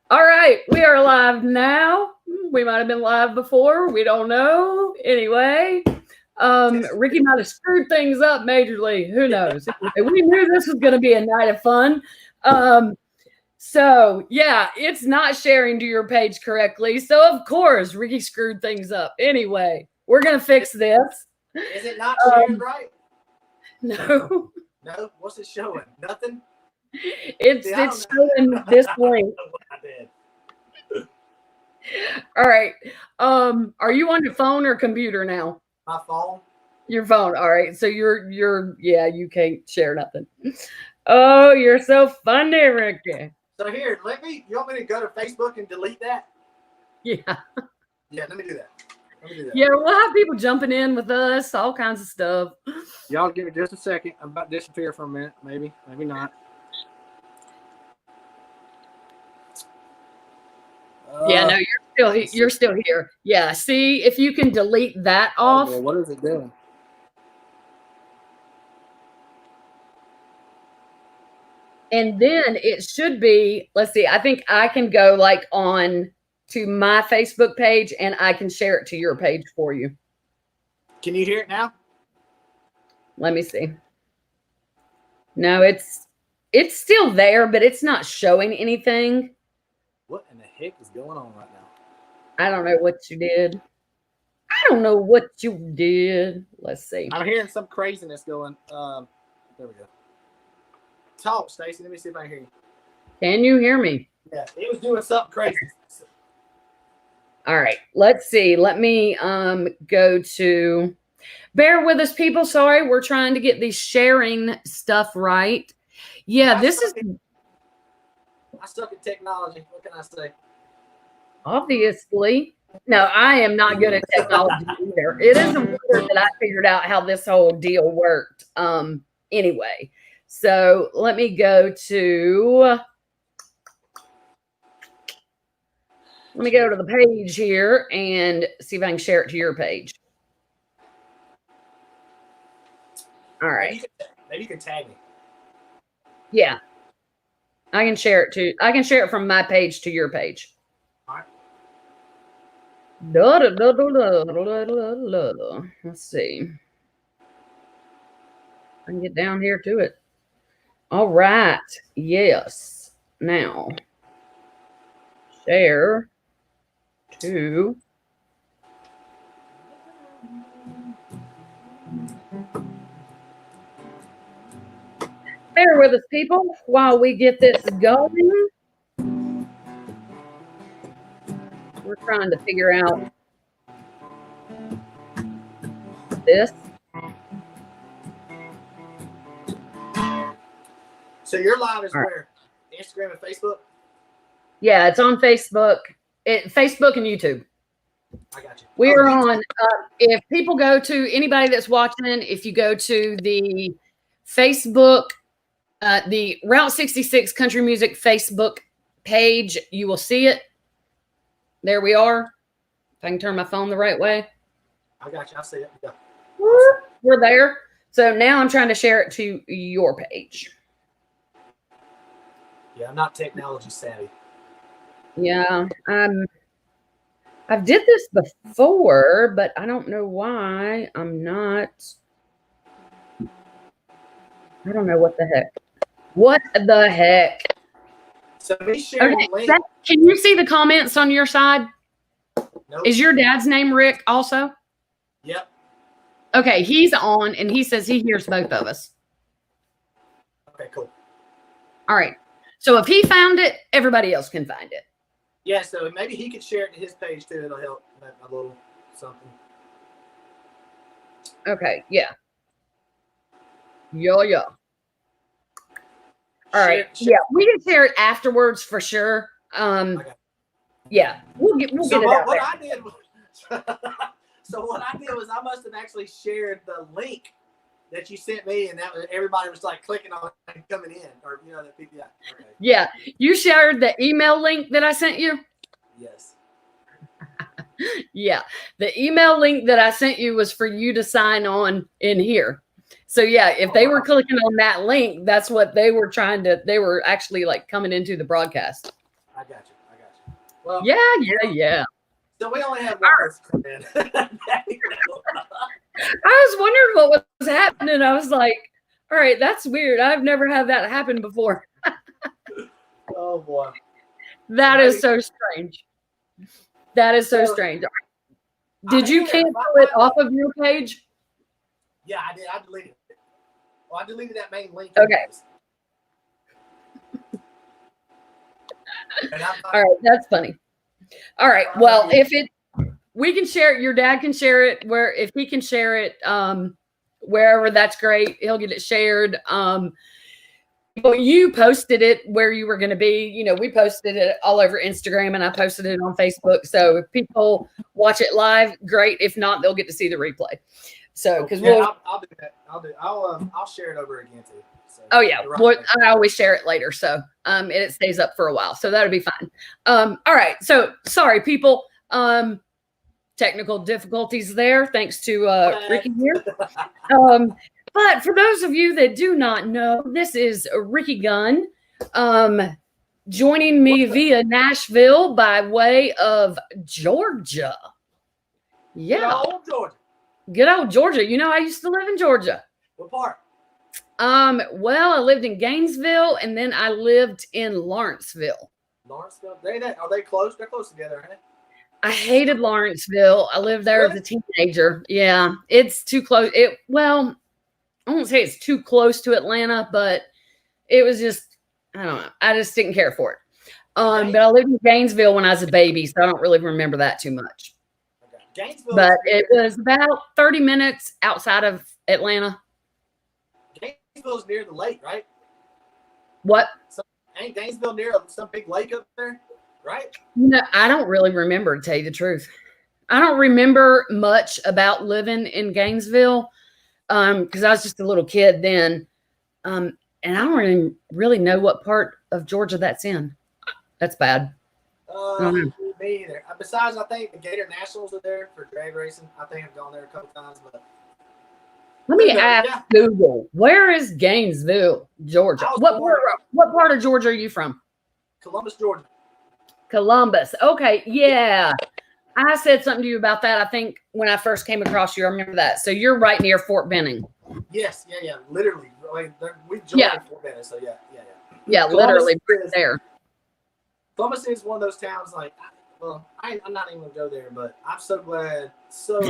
All right, we are live now. We might have been live before. We don't know. Anyway, Ricky might have screwed things up majorly. Who knows? We knew this was going to be a night of fun. So yeah, it's not sharing to your page correctly. So of course, Ricky screwed things up. Anyway, we're going to fix this. Is it not sharing right? No. No? What's it showing? Nothing? It's showing this link. I did. All right. Are you on your phone or computer now? My phone. Your phone. All right. So you're you can't share nothing. Oh, you're so funny, Ricky. So here, you want me to go to Facebook and delete that? Yeah. Yeah, let me do that. Yeah, we'll have people jumping in with us, all kinds of stuff. Y'all give it just a second. I'm about to disappear for a minute. Maybe not. Yeah, no, you're still here. Yeah, see if you can delete that off. Well, what is it doing? And then it should be, let's see, I think I can go like on to my Facebook page and I can share it to your page for you. Can you hear it now? Let me see. No, it's still there, but it's not showing anything. What in the heck is going on right now? I don't know what you did. Let's see. I'm hearing some craziness going. There we go. Talk, Stacy. Let me see if I can hear you. Can you hear me? Yeah, it was doing something crazy. All right, let's see. Let me go to. Bear with us, people. Sorry, we're trying to get these sharing stuff right. Yeah, I suck at technology. What can I say? Obviously. No, I am not good at technology either. It is a wonder that I figured out how this whole deal worked. Anyway, so let me go to the page here and see if I can share it to your page. All right. Maybe you can tag me. Yeah. I can share it from my page to your page. All right. Let's see. I can get down here to it. All right. Yes. Now, share to. Bear with us, people, while we get this going. We're trying to figure out this. So your live is where? Instagram and Facebook? Yeah, it's on Facebook. Facebook and YouTube. I got you. We're on. If people go to anybody that's watching, if you go to the Facebook, the Route 66 Country Music Facebook page, you will see it. There we are. If I can turn my phone the right way. I got you. I see it. Yeah. We're there. So now I'm trying to share it to your page. Yeah, I'm not technology savvy. Yeah, I've did this before, but I don't know why I'm not. I don't know what the heck. What the heck? So me sharing the link. Can you see the comments on your side? Nope. Is your dad's name Rick also? Yep. Okay, he's on, and he says he hears both of us. Okay, cool. All right. So if he found it, everybody else can find it. Yeah, so maybe he could share it to his page too. It'll help a little something. Okay, yeah. Yeah. All right. Yeah, we can share it afterwards for sure. Yeah, we'll get it out there. So what I did was I must have actually shared the link that you sent me, and everybody was like clicking on it and coming in, or the people. Yeah. Okay. Yeah, you shared the email link that I sent you. Yes. Yeah, the email link that I sent you was for you to sign on in here. So yeah, if they were clicking on that link, that's what they were trying to. They were actually like coming into the broadcast. I got you. Well, Yeah. So we only have one person come in. I was wondering what was happening. I was like, all right, that's weird. I've never had that happen before. Oh boy. That is so strange. That is so strange. Did you cancel it off of your page? Yeah, I did. I deleted it. Well, I deleted that main link. Okay. All right, that's funny. All right. Well, we can share it. Your dad can share it if he can share it wherever, that's great. He'll get it shared. But you posted it where you were going to be. We posted it all over Instagram, and I posted it on Facebook. So if people watch it live, great. If not, they'll get to see the replay. So because I'll do that. I'll share it over again too. So, I always share it later, so and it stays up for a while, so that'll be fine. All right. So sorry, people. Technical difficulties there, thanks to Ricky here. But for those of you that do not know, this is Ricky Gunn, joining me via Nashville by way of Georgia. Yeah. Good old Georgia. I used to live in Georgia. What part? Well, I lived in Gainesville, and then I lived in Lawrenceville. Lawrenceville? Are they close? They're close together, right? I hated Lawrenceville. I lived there as a teenager. Yeah, it's too close. I won't say it's too close to Atlanta, but it was just, I don't know. I just didn't care for it. But I lived in Gainesville when I was a baby, so I don't really remember that too much. Gainesville, but it was about 30 minutes outside of Atlanta. Gainesville's near the lake, right? What? Ain't Gainesville near some big lake up there, right? No, I don't really remember, to tell you the truth. I don't remember much about living in Gainesville because I was just a little kid then. And I don't really know what part of Georgia that's in. That's bad. Me either. Besides, I think the Gator Nationals are there for drag racing. I think I've gone there a couple times, but let me ask Google, where is Gainesville, Georgia? What part of Georgia are you from? Columbus, Georgia. Columbus. Okay, yeah. I said something to you about that, I think, when I first came across you. I remember that. So you're right near Fort Benning. Yes, yeah. Literally. We joined Fort Benning, so yeah. Yeah, literally right there. Columbus is one of those towns I'm not even going to go there, but I'm so glad, so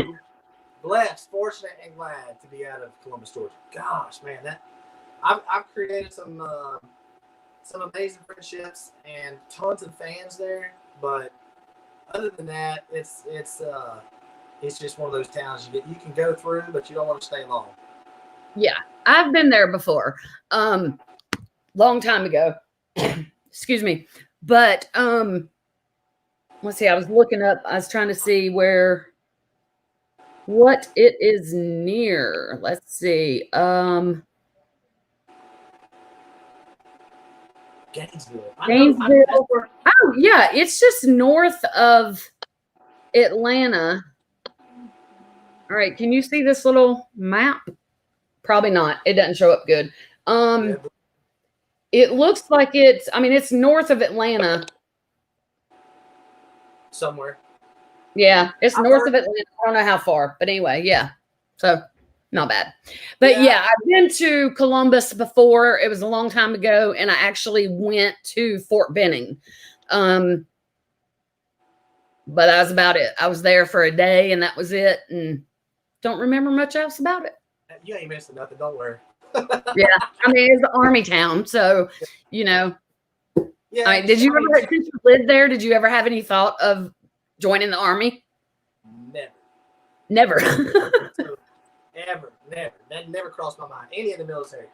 blessed, fortunate, and glad to be out of Columbus, Georgia. Gosh, man, I've created some amazing friendships and tons of fans there. But other than that, it's just one of those towns you can go through, but you don't want to stay long. Yeah, I've been there before, long time ago. Excuse me, but let's see. I was looking up. I was trying to see what it is near. Let's see. Gainesville. Oh, yeah. It's just north of Atlanta. All right. Can you see this little map? Probably not. It doesn't show up good. It looks like it's north of Atlanta. Somewhere. Yeah, it's north of Atlanta. I don't know how far, but anyway, yeah. So not bad. But yeah, I've been to Columbus before. It was a long time ago, and I actually went to Fort Benning. But that was about it. I was there for a day, and that was it, and don't remember much else about it. You ain't missing nothing. Don't worry. Yeah, it's an army town, so Yeah. Did you ever, since you lived there, did you ever have any thought of joining the army? Never. Ever. Never. That never crossed my mind. Any in the military.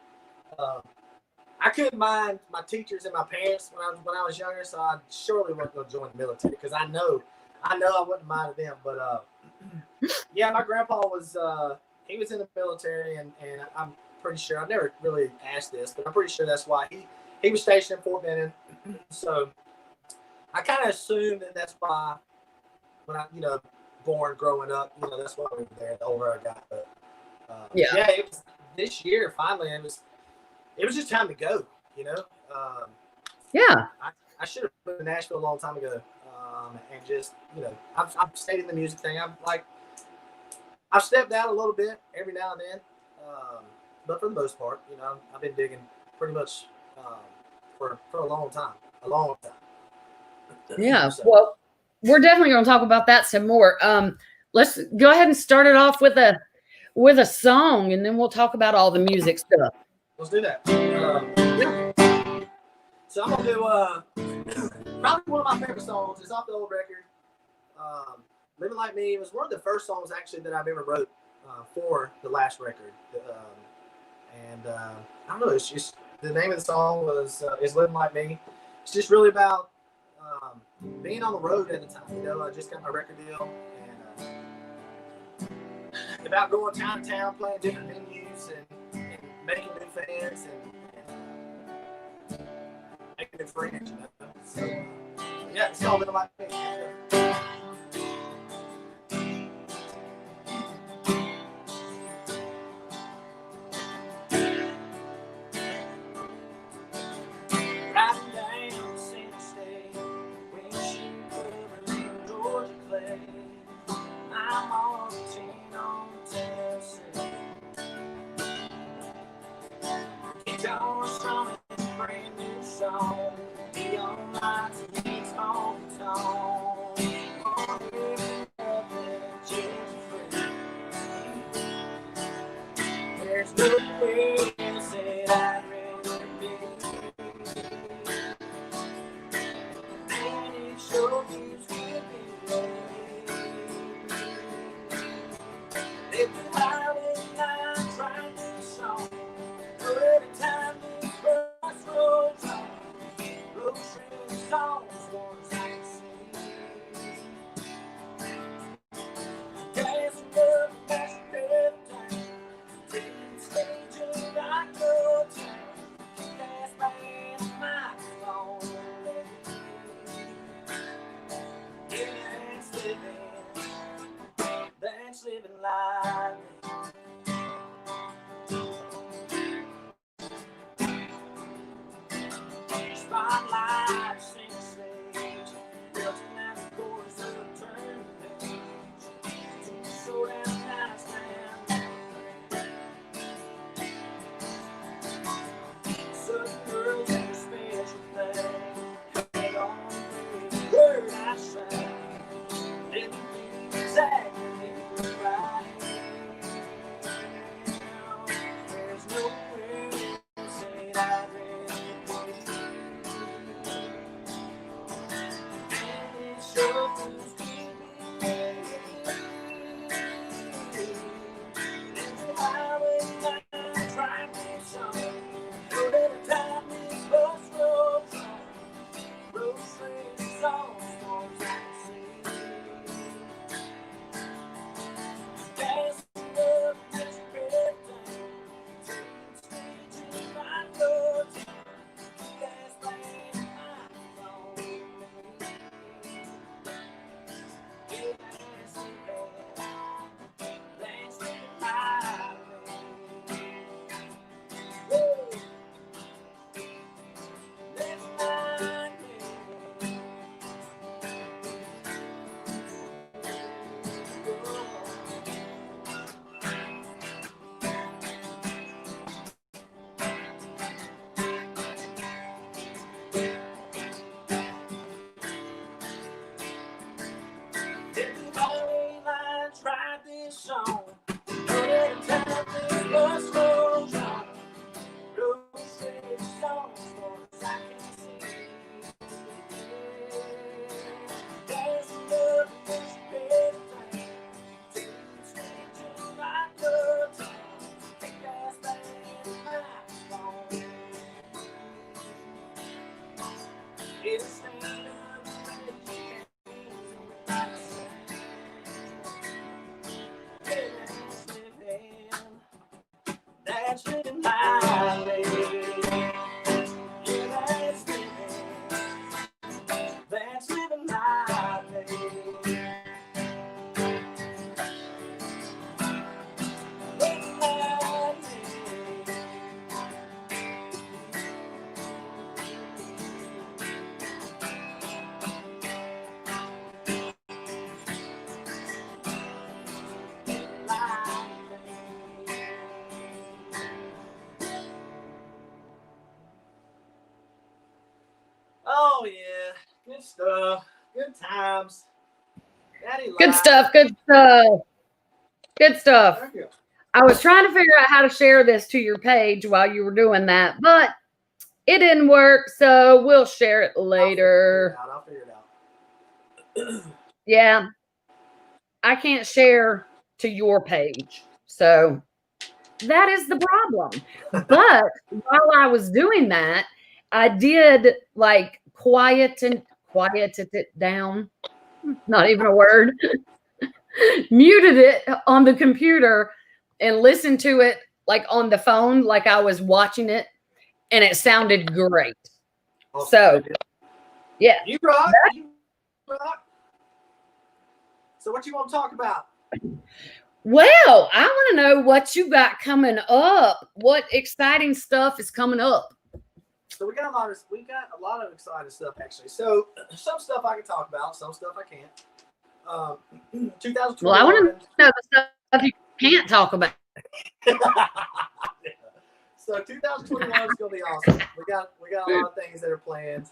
I couldn't mind my teachers and my parents when I was younger, so I surely wasn't going to join the military because I know I wouldn't mind them. But yeah, my grandpa was he was in the military, and I'm pretty sure, I've never really asked this, but I'm pretty sure that's why he was stationed in Fort Benning. So I kind of assumed that's why when I, growing up, that's why we were there the older I got. But it was this year, finally, it was just time to go, I should have been in Nashville a long time ago. and just I've stayed in the music thing. I've stepped out a little bit every now and then, but for the most part, I've been digging pretty much for a long time, Yeah. So, Well, we're definitely going to talk about that some more. Let's go ahead and start it off with a song, and then we'll talk about all the music stuff. let's do that. Yeah. So I'm gonna do probably one of my favorite songs. It's off the old record. "Living Like Me" was one of the first songs actually that I've ever wrote for the last record. I don't know. It's just the name of the song is "Living Like Me." It's just really about being on the road at the time. I just got my record deal, and about going town to town, playing different venues, and making new fans and making new friends. So yeah, it's all "Living Like Me." Oh yeah, good stuff. Good times. Daddy Good life. stuff. Good stuff. Good stuff. Thank you. I was trying to figure out how to share this to your page while you were doing that, but it didn't work, so we'll share it later. I'll figure it out. Yeah. I can't share to your page. So that is the problem. But while I was doing that, I did like quieted it down. Not even a word. Muted it on the computer and listened to it like on the phone, like I was watching it, and it sounded great. Awesome. So, yeah. You rock. You rock. So what you want to talk about? Well, I want to know what you got coming up. What exciting stuff is coming up? So we got a lot of exciting stuff actually. So some stuff I can talk about, some stuff I can't. 2021. Well, I want to know the stuff you can't talk about. So 2021 is gonna be awesome. We got a lot of things that are planned.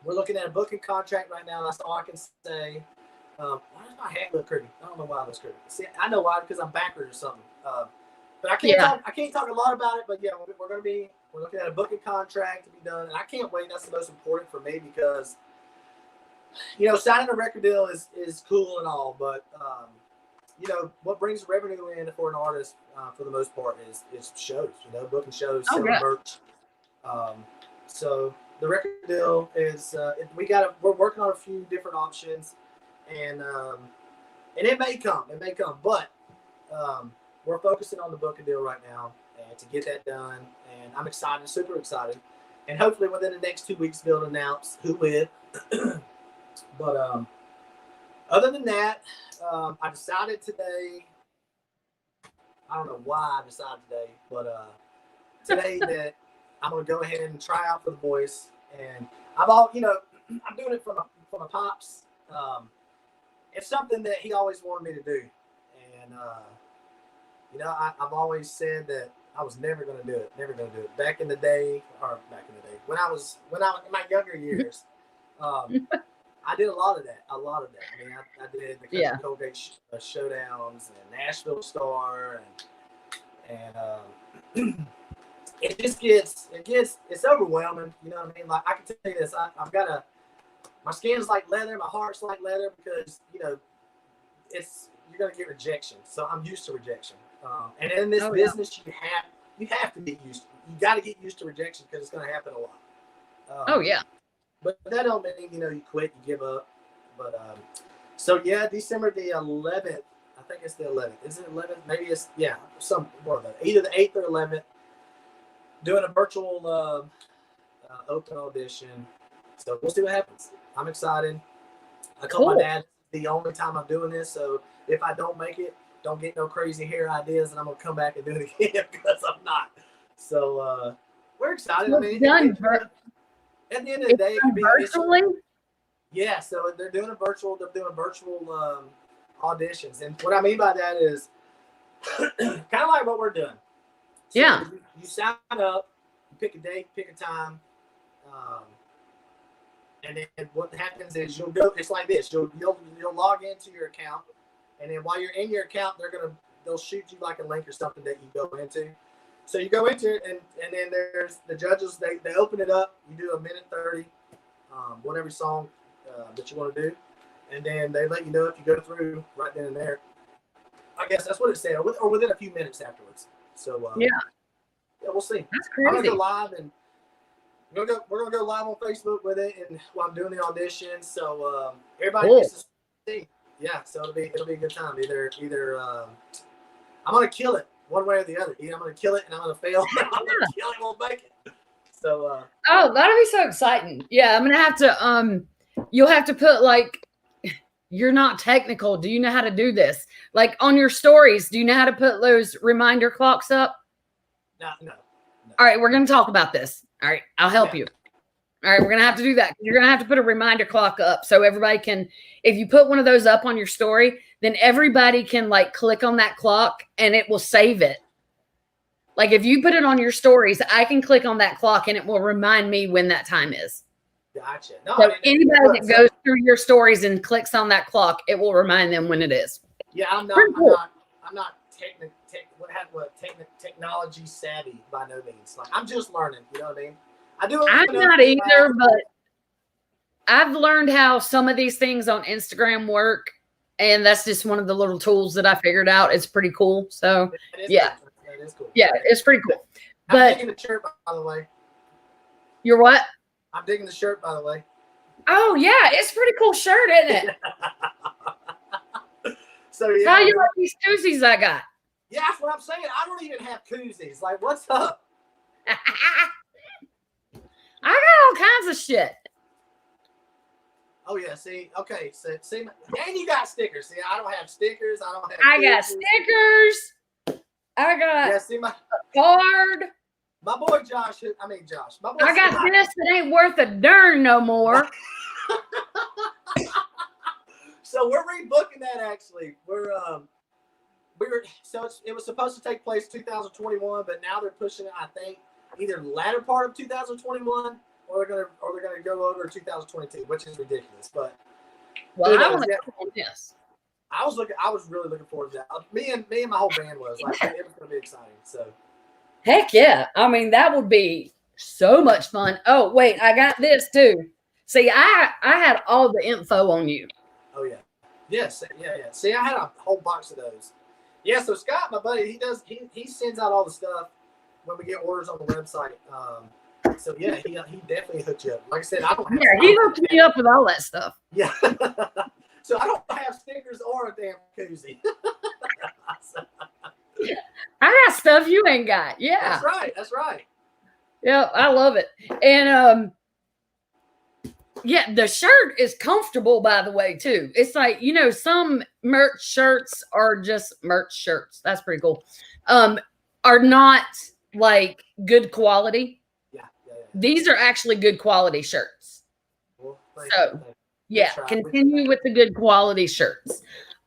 We're looking at a booking contract right now. That's all I can say. Why does my hat look crooked? I don't know why it looks crooked. See, I know why, because I'm backwards or something. But I can't talk a lot about it. But yeah, we're looking at a booking contract to be done, and I can't wait. That's the most important for me because signing a record deal is cool and all, but what brings revenue in for an artist for the most part is shows. Booking shows, selling merch. So the record deal is we're working on a few different options. And it may come, but we're focusing on the booking deal right now and to get that done. And I'm excited, super excited. And hopefully within the next 2 weeks, they'll announce who with. But other than that, I decided today. I don't know why I decided today, but today that I'm gonna go ahead and try out for The Voice. And I'm doing it for my pops. It's something that he always wanted me to do, and I've always said that I was never going to do it. Back in the day, when I was in my younger years, I did a lot of that. I mean, I did the Country Colgate showdowns and Nashville Star, and it's overwhelming. You know what I mean? Like I can tell you this, I've got my skin's like leather, my heart's like leather because you're gonna get rejection. So I'm used to rejection, and in this business, you have to get used. You got to get used to rejection because it's gonna happen a lot. But that don't mean you quit, you give up. But December the 11th. I think it's the 11th. Is it 11th? Maybe it's some one of them. Either the 8th or 11th. Doing a virtual open audition. So we'll see what happens. I'm excited. I told my dad the only time I'm doing this, so if I don't make it, don't get no crazy hair ideas, and I'm gonna come back and do it again because I'm not. So we're excited. Well, I mean, at the end of the day, it can be virtually. Yeah, so they're doing virtual auditions, and what I mean by that is kind of like what we're doing. So you sign up, you pick a date, pick a time. And then what happens is you'll go. It's like this. You'll log into your account, and then while you're in your account, they'll shoot you like a link or something that you go into. So you go into it, and then there's the judges. They open it up. You do a minute 30, whatever song that you want to do, and then they let you know if you go through right then and there. I guess that's what it said, or within a few minutes afterwards. So we'll see. That's crazy. I'm gonna go live and. We're gonna go live on Facebook with it, and while I'm doing the audition, so everybody gets to see. Yeah, so it'll be a good time. Either I'm gonna kill it one way or the other. Either I'm gonna kill it and I'm gonna fail. I'm gonna kill it, won't make it. So that'll be so exciting. Yeah, I'm gonna have to you'll have to put like you're not technical. Do you know how to do this? Like on your stories, do you know how to put those reminder clocks up? No. All right, we're gonna talk about this. All right, I'll help you. All right, we're going to have to do that. You're going to have to put a reminder clock up so everybody can, if you put one of those up on your story, then everybody can like click on that clock and it will save it. Like if you put it on your stories, I can click on that clock and it will remind me when that time is. Gotcha. No, So anybody that goes through your stories and clicks on that clock, it will remind them when it is. Yeah, I'm not technology savvy by no means. Like I'm just learning. You know what I mean? I'm not either, but I've learned how some of these things on Instagram work, and that's just one of the little tools that I figured out. It's pretty cool. So yeah, cool. That is cool. Yeah, it's pretty cool. I'm digging the shirt, by the way. You're what? I'm digging the shirt, by the way. Oh yeah, it's a pretty cool shirt, isn't it? So yeah. How you like these koozies I got? Yeah, that's what I'm saying. I don't even have koozies. Like, what's up? I got all kinds of shit. Oh yeah, see, okay, so see, and you got stickers. See, I don't have stickers. I don't have. I got stickers. I got my card. My boy Josh. My boy. I got this that ain't worth a darn no more. So we're rebooking that. Actually, it was supposed to take place 2021, but now they're pushing it. I think either the latter part of 2021 or they're gonna go over 2022, which is ridiculous. But well, I want to go on this. I was really looking forward to that. Me and my whole band was like, it was gonna be exciting. So heck yeah. I mean, that would be so much fun. Oh, wait, I got this too. See, I had all the info on you. Oh yeah. Yes, yeah. See, I had a whole box of those. Yeah, so Scott, my buddy, he sends out all the stuff when we get orders on the website. So yeah, he definitely hooked you up. Like I said, I don't have. Yeah, he hooked me up with all that stuff. Yeah. So I don't have stickers or a damn koozie. I got stuff you ain't got. Yeah. That's right. Yeah, I love it. And yeah, the shirt is comfortable, by the way, too. It's like, some merch shirts are just merch shirts. That's pretty cool. Are not like good quality. Yeah. These are actually good quality shirts. Well, so yeah, continue with the good quality shirts.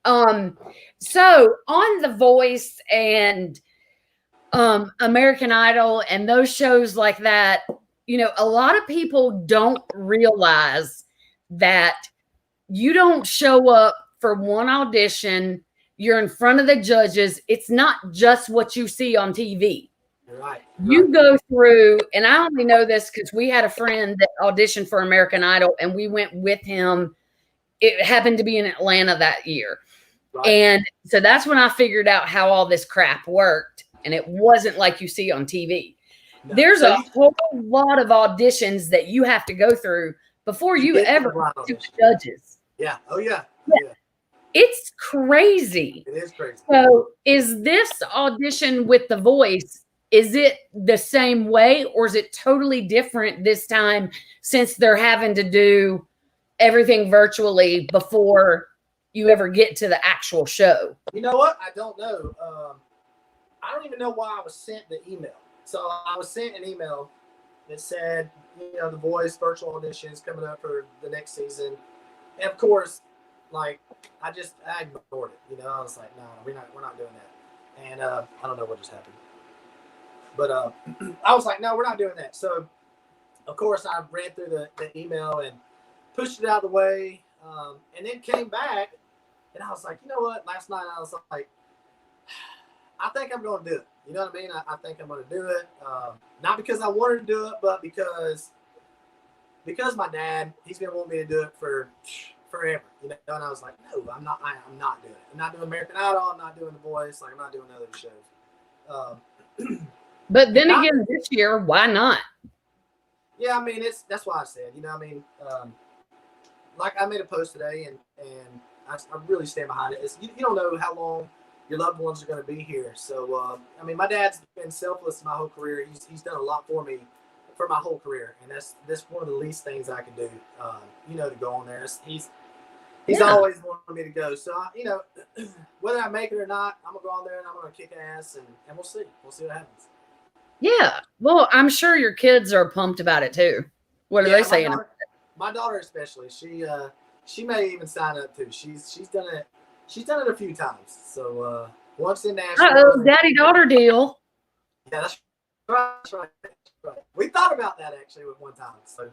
So on The Voice and American Idol and those shows like that, a lot of people don't realize that you don't show up for one audition. You're in front of the judges. It's not just what you see on TV. Right. You go through, and I only know this because we had a friend that auditioned for American Idol, and we went with him. It happened to be in Atlanta that year. Right. And so that's when I figured out how all this crap worked, and it wasn't like you see on TV. No. There's a whole lot of auditions that you have to go through before you ever get to the judges. Yeah. Oh, yeah. It's crazy. It is crazy. So is this audition with The Voice, is it the same way or is it totally different this time since they're having to do everything virtually before you ever get to the actual show? You know what? I don't know. I don't even know why I was sent the email. So I was sent an email that said, The Voice virtual auditions coming up for the next season. And of course, like I ignored it. I was like, no, we're not doing that. And I don't know what just happened. But I was like, no, we're not doing that. So of course I read through the email and pushed it out of the way. And then came back and I was like, you know what? Last night I was like, I think I'm going to do it. You know what I mean? I think I'm going to do it. Not because I wanted to do it, but because my dad, he's been wanting me to do it for forever. And I was like, no, I'm not doing it. I'm not doing American Idol. I'm not doing The Voice. Like I'm not doing other shows. But then again, this year, why not? Yeah, I mean, that's why I said, like I made a post today and I really stand behind it. You don't know how long your loved ones are going to be here. So, my dad's been selfless my whole career. He's done a lot for me for my whole career. And that's one of the least things I can do, to go on there. He's always wanted me to go. So, whether I make it or not, I'm going to go on there and I'm going to kick ass and we'll see. We'll see what happens. Yeah. Well, I'm sure your kids are pumped about it too. What are they saying? My daughter especially, she may even sign up too. She's done it. She's done it a few times. So once in Nashville. Daddy-daughter deal. Yeah, that's right. That's right. That's right. We thought about that actually with one time. So,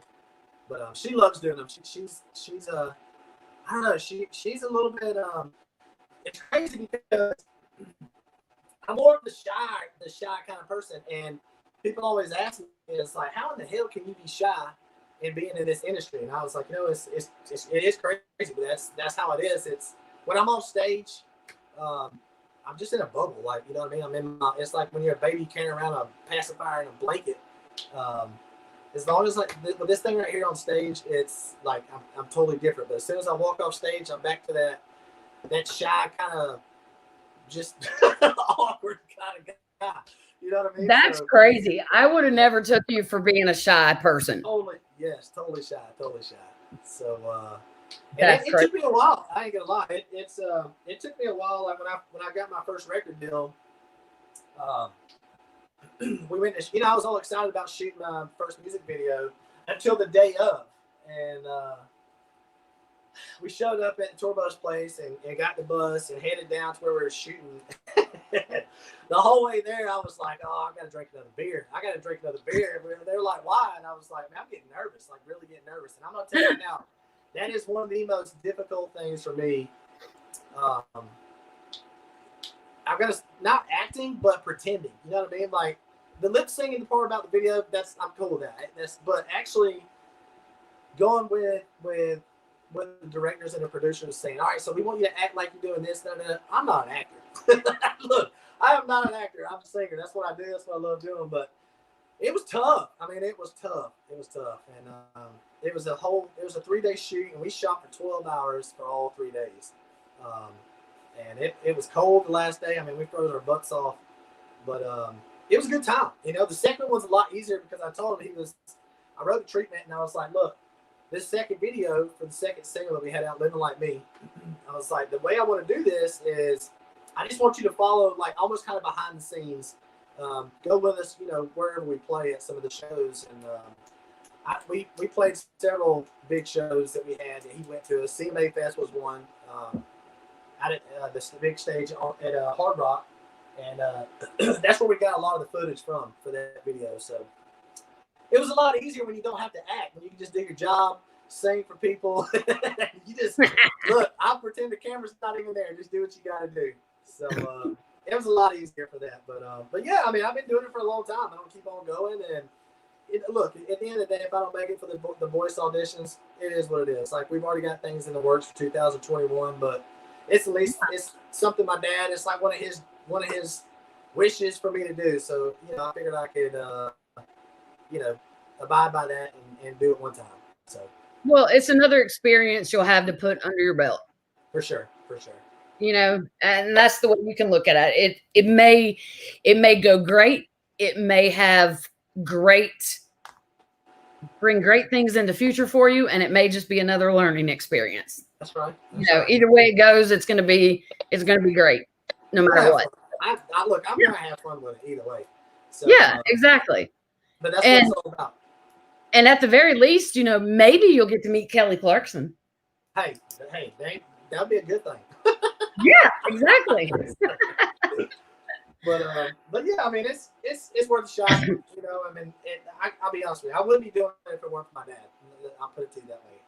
but she loves doing them. She's I don't know. She's a little bit it's crazy because I'm more of the shy kind of person, and people always ask me, it's like, how in the hell can you be shy and being in this industry? And I was like, you know, it is crazy, but that's how it is. It's when I'm on stage, I'm just in a bubble, like, you know what I mean. It's like when you're a baby carrying around a pacifier and a blanket. Um, as long as like with this thing right here on stage, it's like I'm totally different. But as soon as I walk off stage, I'm back to that shy kind of just awkward kind of guy. You know what I mean? That's So, crazy. I would have never took you for being a shy person. totally, yes, totally shy, totally shy. So, and That's it crazy. took me a while. I ain't gonna lie. It took me a while. Like when I got my first record deal, um, we went to, I was all excited about shooting my first music video until the day of, and we showed up at the tour bus place and got the bus and headed down to where we were shooting. The whole way there, I was like, oh, I got to drink another beer. They're like, why? And I was like, man, I'm getting nervous, like really getting nervous. And I'm going to tell you now, that is one of the most difficult things for me. I've got to, not acting, but pretending. You know what I mean? Like the lip singing part about the video, I'm cool with that. But actually going with the directors and the producers saying, all right, so we want you to act like you're doing this. I'm not an actor. Look, I am not an actor. I'm a singer. That's what I do. That's what I love doing. But it was tough. I mean, it was tough. And it was a 3-day shoot, and we shot for 12 hours for all 3 days. And it was cold the last day. I mean, we froze our butts off. But it was a good time. The second one's a lot easier because I told him I wrote the treatment, and I was like, look, this second video for the second single that we had out, Living Like Me, I was like, the way I want to do this is I just want you to follow, like, almost kind of behind the scenes. Go with us, wherever we play at some of the shows. And we played several big shows that we had that he went to. CMA Fest was one out at this big stage at Hard Rock. And that's where we got a lot of the footage from for that video. So it was a lot easier when you don't have to act, when you can just do your job, sing for people. You just look. I'll pretend the camera's not even there. Just do what you got to do. So it was a lot easier for that. But yeah, I mean, I've been doing it for a long time. I'm gonna keep on going. And look, at the end of the day, if I don't make it for the voice auditions, it is what it is. Like we've already got things in the works for 2021, but it's at least it's something my dad. It's like one of his wishes for me to do. So I figured I could. Abide by that and do it one time. So, well, it's another experience you'll have to put under your belt. For sure. And that's the way you can look at it. It may go great. It may have bring great things in the future for you, and it may just be another learning experience. That's right. Either way it goes, it's gonna be great, no matter what. Look, I'm gonna have fun with it either way. So, yeah, exactly. But that's what it's all about. And at the very least, maybe you'll get to meet Kelly Clarkson. Hey, that'd be a good thing. Yeah, exactly. But yeah, I mean, it's worth a shot. I mean, I'll be honest with you, I wouldn't be doing it if it weren't for my dad. I'll put it to you that way.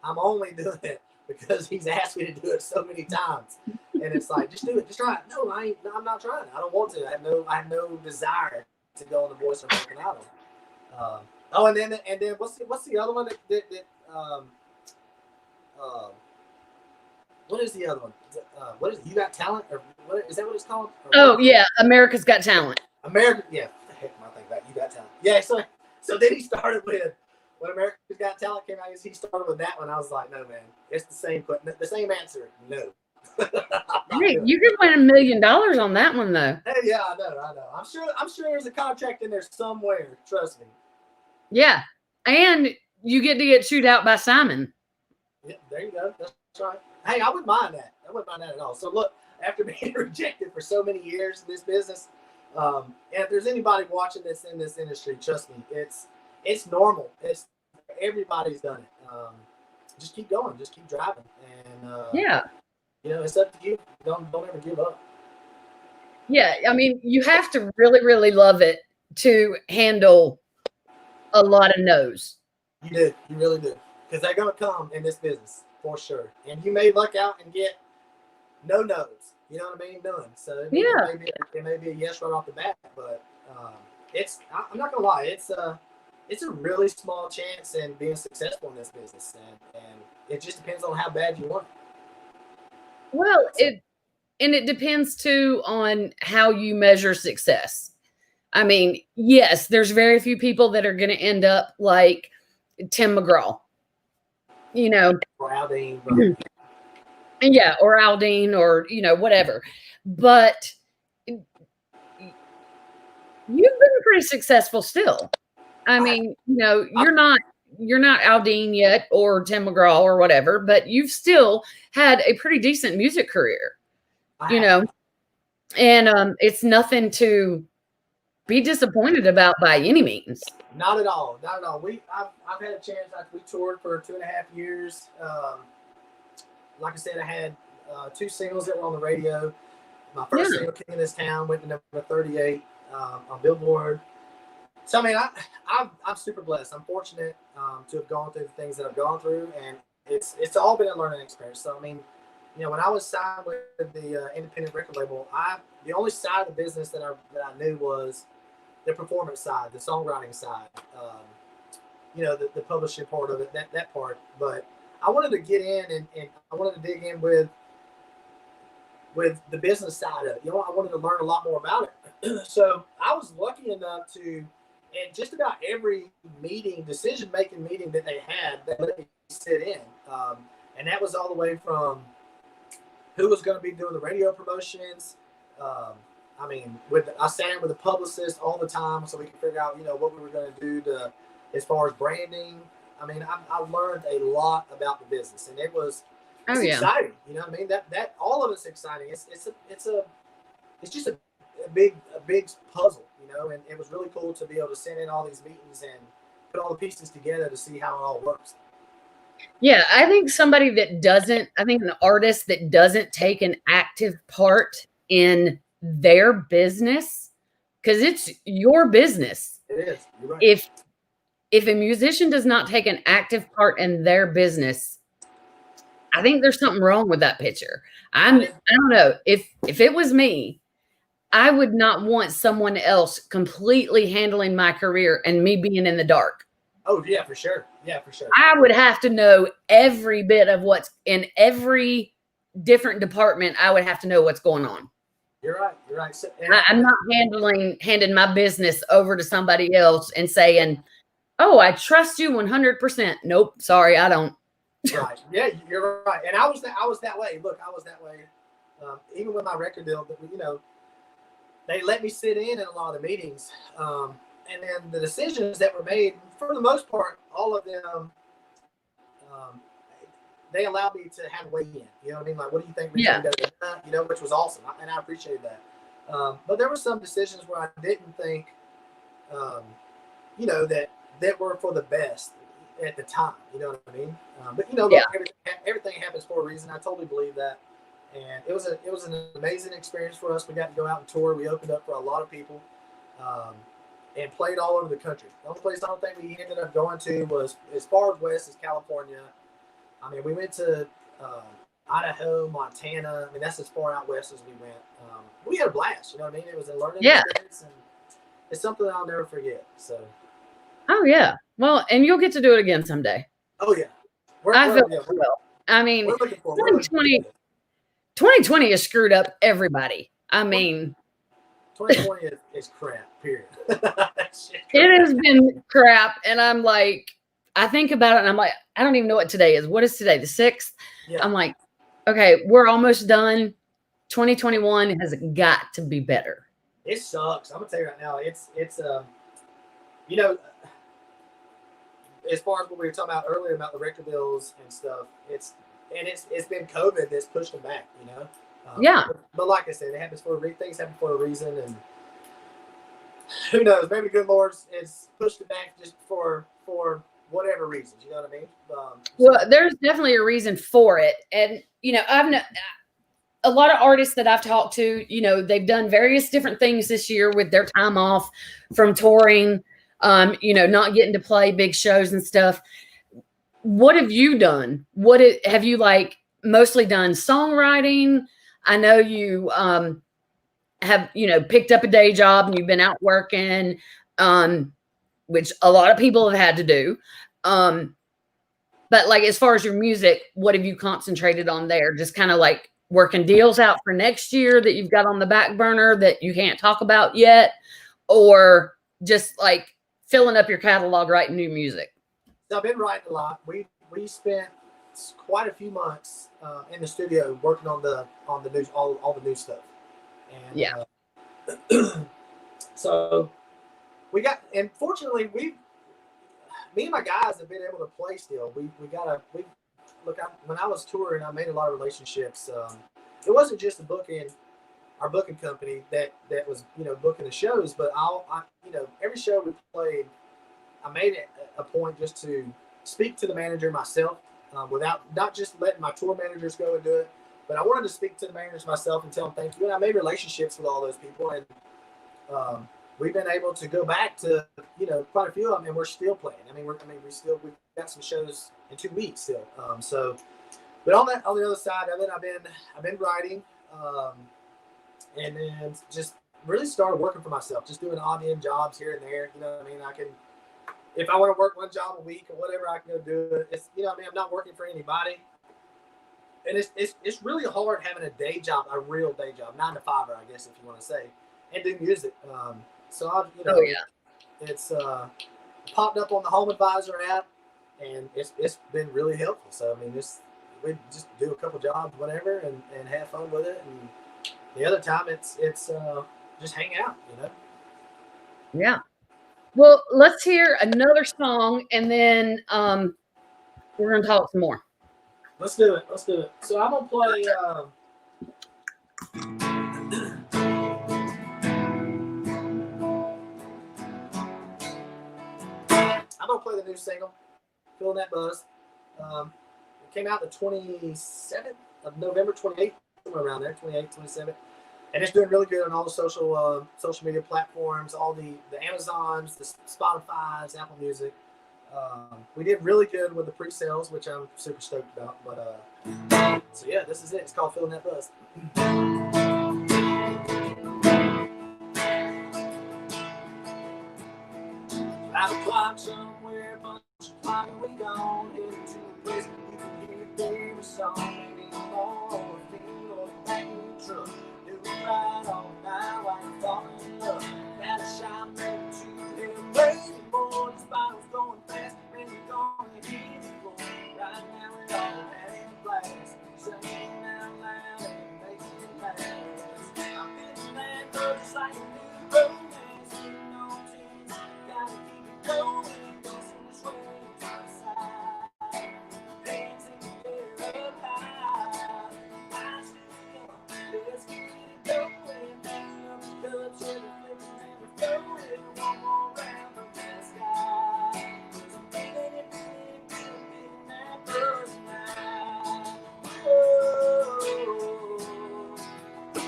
I'm only doing it because he's asked me to do it so many times, and it's like, just do it, just try it. No, I'm not trying. I don't want to. I have no desire to go on the Voice of American Idol. And then what's the other one what is the other one? What is it? You Got Talent, or what is that? What it's called? Yeah, America's Got Talent. America, yeah. Heck, I think about You Got Talent. Yeah, so then he started with when America's Got Talent came out. He started with that one. I was like, no, man, it's the same answer. No. Hey, you could win $1 million on that one, though. Hey, yeah, I know. I'm sure there's a contract in there somewhere. Trust me. Yeah, and you get to get chewed out by Simon. Yeah, there you go. That's right. Hey, I wouldn't mind that. I wouldn't mind that at all. So look, after being rejected for so many years in this business, and if there's anybody watching this in this industry, trust me, it's normal. Everybody's done it. Just keep going. Just keep driving. And yeah, it's up to you. Don't ever give up. Yeah, I mean, you have to really, really love it to handle a lot of no's. You do. You really do. Because they're going to come in this business for sure. And you may luck out and get no no's. You know what I mean? None. So Yeah. it may be a yes right off the bat. But I'm not going to lie. It's a really small chance in being successful in this business. And it just depends on how bad you want it. Well, it depends too on how you measure success. I mean, yes, there's very few people that are going to end up like Tim McGraw, you know, Or Aldine, right. yeah, or Aldine, or whatever. But you've been pretty successful still. I mean, you're not Aldine yet or Tim McGraw or whatever, but you've still had a pretty decent music career, and it's nothing to be disappointed about by any means. Not at all. Not at all. I've had a chance. We toured for 2.5 years. Like I said, I had 2 singles that were on the radio. My first single, "King of This Town," went to number 38 on Billboard. So I mean, I'm super blessed. I'm fortunate to have gone through the things that I've gone through, and it's all been a learning experience. So I mean, when I was signed with the independent record label, the only side of the business that I knew was the performance side, the songwriting side, the publishing part of it, that part. But I wanted to get in and I wanted to dig in with the business side of it. I wanted to learn a lot more about it. So I was lucky enough to, in just about every decision-making meeting that they had, they let me sit in. And that was all the way from who was going to be doing the radio promotions. I mean, I sat in with a publicist all the time so we could figure out, what we were going to do as far as branding. I mean, I learned a lot about the business, and it's exciting. You know what I mean? That all of it's exciting. It's just a big puzzle, and it was really cool to be able to sit in all these meetings and put all the pieces together to see how it all works. Yeah, I think an artist that doesn't take an active part in their business, because it's your business. It is. You're right. If a musician does not take an active part in their business, I think there's something wrong with that picture. I don't know. If it was me, I would not want someone else completely handling my career and me being in the dark. Oh, yeah, for sure. Yeah, for sure. I would have to know every bit of what's in every different department. I would have to know what's going on. You're right. You're right. So, I'm not handing my business over to somebody else and saying, "Oh, I trust you 100%." Nope, sorry, I don't. Right. Yeah, you're right. And I was that way. Look, I was that way. Even with my record deal, they let me sit in a lot of the meetings. And then the decisions that were made, for the most part, all of them, they allowed me to have a weigh in. You know what I mean? Like, what do you think? Which was awesome, and I appreciated that. But there were some decisions where I didn't think, that were for the best at the time. You know what I mean? Everything happens for a reason. I totally believe that. And it was an amazing experience for us. We got to go out and tour. We opened up for a lot of people. And played all over the country. The only place I don't think we ended up going to was as far west as California. I mean, we went to Idaho, Montana. I mean, that's as far out west as we went. We had a blast. You know what I mean? It was a learning experience, and it's something I'll never forget. So. Oh yeah. Well, and you'll get to do it again someday. Oh yeah. I mean, 2020 has screwed up everybody. I mean. 2020 is crap, period. It has been crap. And I'm like, I think about it and I'm like, I don't even know what today is. What is today? The 6th? Yeah. I'm like, okay, we're almost done. 2021 has got to be better. It sucks. I'm gonna tell you right now, it's as far as what we were talking about earlier about the record deals and stuff, it's been COVID that's pushed them back, Yeah. But like I said, it happens things happen for a reason, and who knows? Maybe good Lord is pushed it back just for whatever reasons. You know what I mean? Well, there's definitely a reason for it, and I've known a lot of artists that I've talked to, you know, they've done various different things this year with their time off from touring, you know, not getting to play big shows and stuff. What have you done? Have you like mostly done songwriting? I know you have, you know, picked up a day job and you've been out working, which a lot of people have had to do. But like as far as your music, what have you concentrated on there? Just kind of like working deals out for next year that you've got on the back burner that you can't talk about yet, or just like filling up your catalog writing new music? So I've been writing a lot. We spent quite a few months in the studio working on the news, all the new stuff. And Yeah. So we got, and fortunately, me and my guys have been able to play still. When I was touring, I made a lot of relationships. It wasn't just our booking company that was, you know, booking the shows, but you know, every show we played, I made it a point just to speak to the manager myself, without not just letting my tour managers go and do it, but I wanted to speak to the managers myself and tell them thank you. And I made relationships with all those people, and we've been able to go back to, you know, quite a few of them, and we're still playing. I mean, we've got some shows in 2 weeks still. But on the other side of it, I've been writing, and then just really started working for myself, just doing odd end jobs here and there. You know what I mean? I can, if I want to work one job a week or whatever, I can go do it. It's, you know what I mean? I'm not working for anybody. And it's really hard having a day job, a real day job, 9 to 5, I guess, if you want to say, and do music. So I've, you know, it's popped up on the Home Advisor app, and it's been really helpful. So I mean, we just do a couple jobs, whatever, and have fun with it. And the other time, it's just hang out, you know. Yeah. Well, let's hear another song, and then we're gonna talk some more. Let's do it. So I'm gonna play. I'm gonna play the new single, "Feeling That Buzz." It came out the 27th of November, 28th, somewhere around there, 28th, 27th, and it's doing really good on all the social media platforms, all the Amazons, the Spotify's, Apple Music. We did really good with the pre-sales, which I'm super stoked about. But so yeah, this is it. It's called "Feeling That Buzz." Out of clock somewhere, bunch of clock, we gone into a place you can hear your favorite song. Maybe more, feel or back in the truck. Do it right all night while you're falling in love. Now the shine back to him, waiting for the spiral's going fast. Man, you're gonna hit the floor. Right now we're all having a blast, singing out loud and making it last. I'm feeling that buzz, it's like a new romance, sitting on teens. Gotta keep it going, dancing this way to the side. Dancing together up high. I still, let's get it going. Bang up the clubs, yeah, we're flipping and we're throwing one more round from the sky. 'Cause I'm feeling it, feeling that buzz now. Whoa, whoa.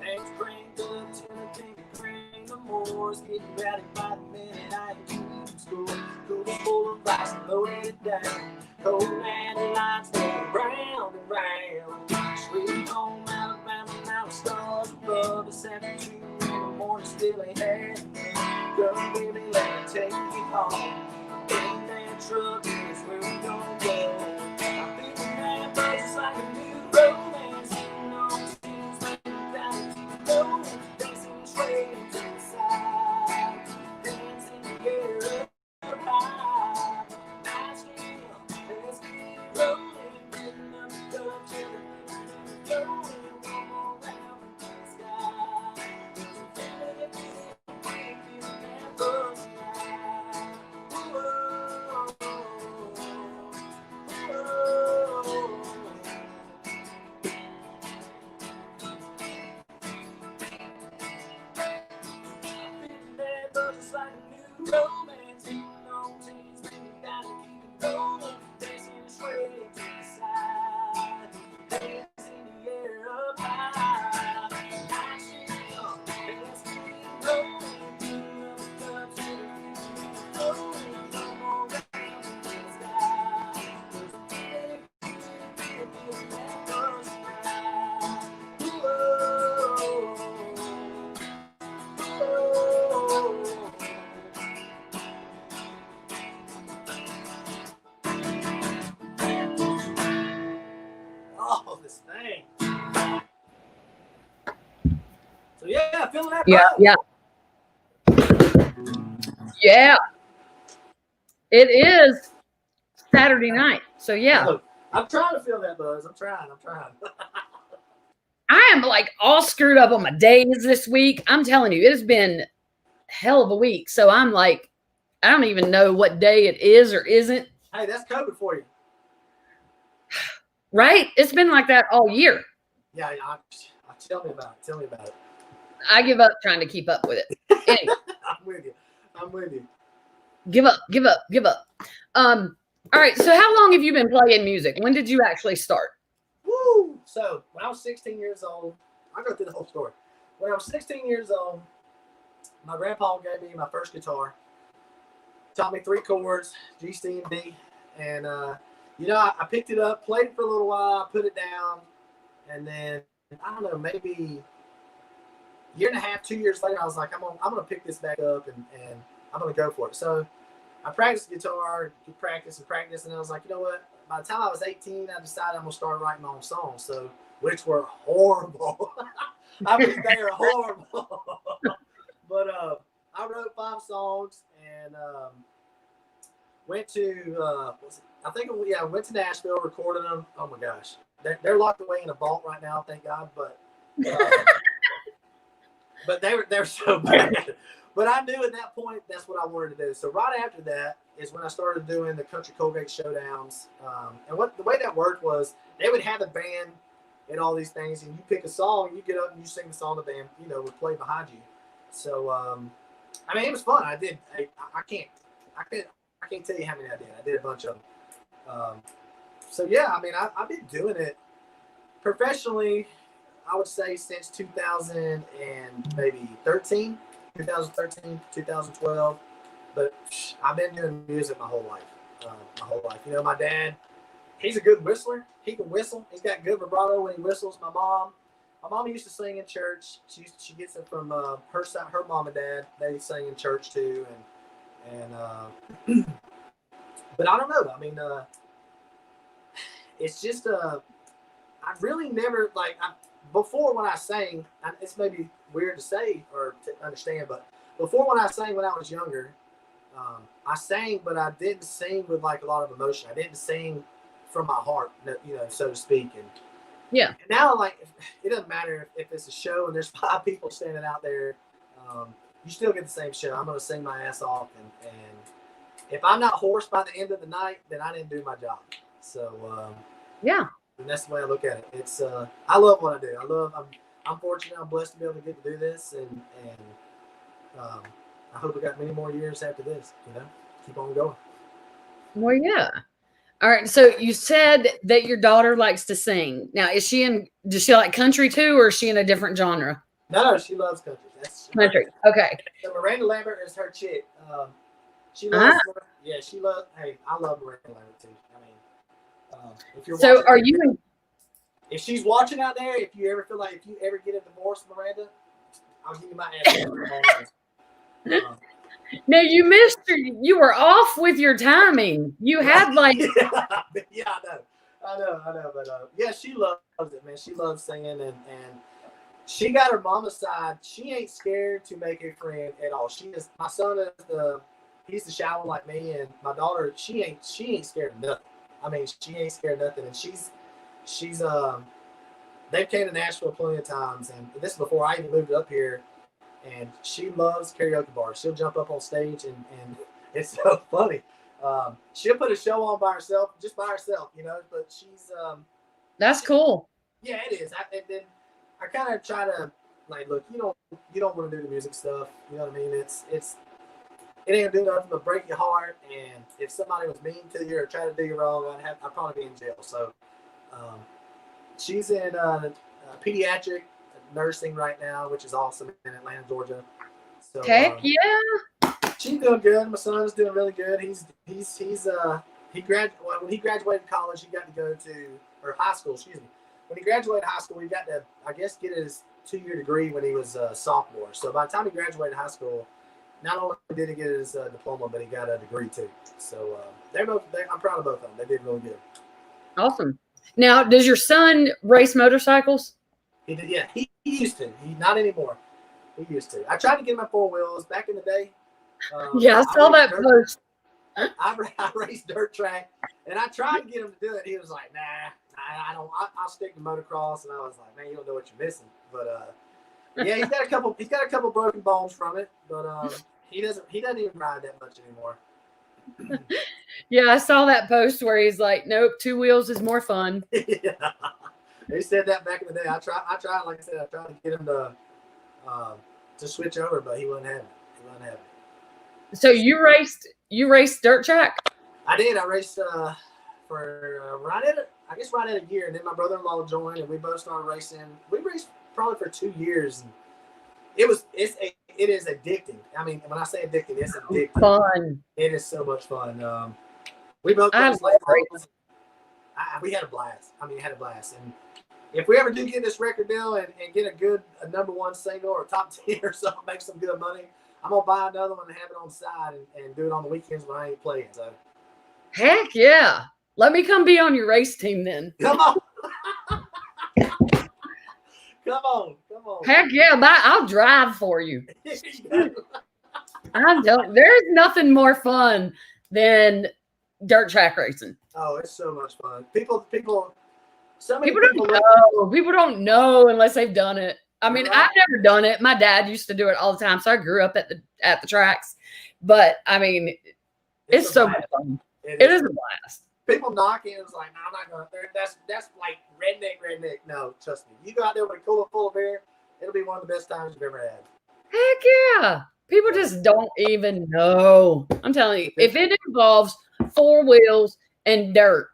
Hands cranked up till I can't crank no more. Getting ready by the minute I ain't keeping score. Cooler full of ice, loaded it down. Cold and lights going round and round. Sweet home Alabama, now the stars above us. After 2 in the morning, still ain't had me. Girl, baby, let me take you home. In that truck is where we gon' go. I'm feeling that buzz, it's like a new romance. Sitting on teens, laying down to the low. Dancing straight to the side. Dancing together up high. Nice girl, let's get it rolling. Getting up the club, chilling, living, going. One more round from the sky. 'Cause I'm feeling it, feeling that buzz now. Whoa, whoa. Feeling that buzz, it's like a new romance. So yeah, feeling that. Yeah, buzz. yeah. It is Saturday night. So yeah. No, I'm trying to feel that buzz. I'm trying. I am like all screwed up on my days this week. I'm telling you, it has been hell of a week. So I'm like, I don't even know what day it is or isn't. Hey, that's COVID for you. Right? It's been like that all year. Yeah, tell me about it. I give up trying to keep up with it. Anyway, I'm with you. give up. All right. So how long have you been playing music? When did you actually start? Woo! So when I was 16 years old, I'll go through the whole story. When I was 16 years old, my grandpa gave me my first guitar. Taught me 3 chords, G, C, and D. And, I picked it up, played it for a little while, put it down. And then, I don't know, maybe a year and a half, 2 years later, I was like, I'm gonna pick this back up and I'm going to go for it. So I practiced guitar, practice. And I was like, you know what? By the time I was 18, I decided I'm going to start writing my own songs. So, which were horrible. I mean, they are horrible. But I wrote 5 songs and went to went to Nashville, recorded them. Oh my gosh, they're locked away in a vault right now, thank God. But but they're so bad. But I knew at that point that's what I wanted to do. So right after that is when I started doing the Country Colgate Showdowns. And the way that worked was they would have a band and all these things, and you pick a song, you get up and you sing the song, the band would play behind you. So I mean, it was fun. I can't tell you how many I did. I did a bunch of them. So yeah, I mean, I've been doing it professionally, I would say since 2013, 2012. But I've been doing music my whole life. My dad, he's a good whistler. He can whistle. He's got good vibrato when he whistles. My mom used to sing in church. She gets it from her side. Her mom and dad, they sang in church too. And but I don't know. I mean, it's just I really never before when I sang. It's maybe weird to say or to understand, but before when I sang when I was younger, I sang, but I didn't sing with like a lot of emotion. I didn't sing from my heart, so to speak. And Yeah. And now, it doesn't matter if it's a show and there's 5 people standing out there. You still get the same show. I'm going to sing my ass off. And if I'm not hoarse by the end of the night, then I didn't do my job. So, yeah. And that's the way I look at it. It's I love what I do. I'm fortunate. I'm blessed to be able to get to do this. And I hope we got many more years after this, keep on going. Well, yeah. All right. So you said that your daughter likes to sing. Now, does she like country too, or is she in a different genre? No, she loves country. Country. Okay. So Miranda Lambert is her chick. She loves. She loves. Hey, I love Miranda Lambert too. I mean, if you're so are you? If she's watching out there, if you ever feel like if you ever get a divorce, Miranda, I'll give you my address. No, you missed her. You were off with your timing. You had yeah, I know. But she loves it, man. She loves singing, and she got her mama's side. She ain't scared to make a friend at all. My son he's the shy one like me, and my daughter, she ain't scared of nothing. I mean, she ain't scared of nothing, and she's they've came to Nashville plenty of times, and this is before I even moved up here. And she loves karaoke bars. She'll jump up on stage, and it's so funny. She'll put a show on by herself, But she's that's cool. Yeah, it is. I kind of try to look. You don't want to do the music stuff. You know what I mean? It ain't gonna do nothing but break your heart. And if somebody was mean to you or tried to do you wrong, I'd probably be in jail. So she's in pediatric nursing right now, which is awesome, in Atlanta, Georgia. So heck yeah, she's doing good. My son's doing really good. When he graduated college, he got to go to high school. Excuse me. When he graduated high school, he got to get his 2-year degree when he was a sophomore. So by the time he graduated high school, not only did he get his diploma, but he got a degree too. So I'm proud of both of them. They did really good. Awesome. Now, does your son race motorcycles? He did, yeah. He used to. He not anymore. He used to. I tried to get him at 4 wheels back in the day. Yeah, I saw that post. I raced dirt track, and I tried to get him to do it. He was like, "Nah, I don't. I'll stick to motocross." And I was like, "Man, you don't know what you're missing." But yeah, he's got a couple broken bones from it, but he doesn't even ride that much anymore. Yeah, I saw that post where he's like, "Nope, 2 wheels is more fun." Yeah. He said that back in the day. I tried, like I said, I tried to get him to switch over, but he wouldn't have it. So you raced dirt track? I did. I raced for right at a year, and then my brother-in-law joined, and we both started racing. We raced probably for 2 years, and it is addicting. I mean, when I say addicting, it's addicting. Fun. It is so much fun. We both raced we had a blast. I mean, had a blast, and if we ever do get this record deal and get a number 1 single or top 10 or something, make some good money, I'm going to buy another one and have it on the side and do it on the weekends when I ain't playing. So, heck yeah. Let me come be on your race team then. Come on. Come on. Heck yeah, I'll drive for you. There's nothing more fun than dirt track racing. Oh, it's so much fun. People don't know unless they've done it. I mean, Right. I've never done it. My dad used to do it all the time, so I grew up at the tracks. But I mean, it's so much fun. It is a blast. People knock it, it's like, no, I'm not going there. That's like redneck. No, trust me. You go out there with a cooler full of beer, it'll be one of the best times you've ever had. Heck yeah. People just don't even know. I'm telling you, if it involves 4 wheels and dirt,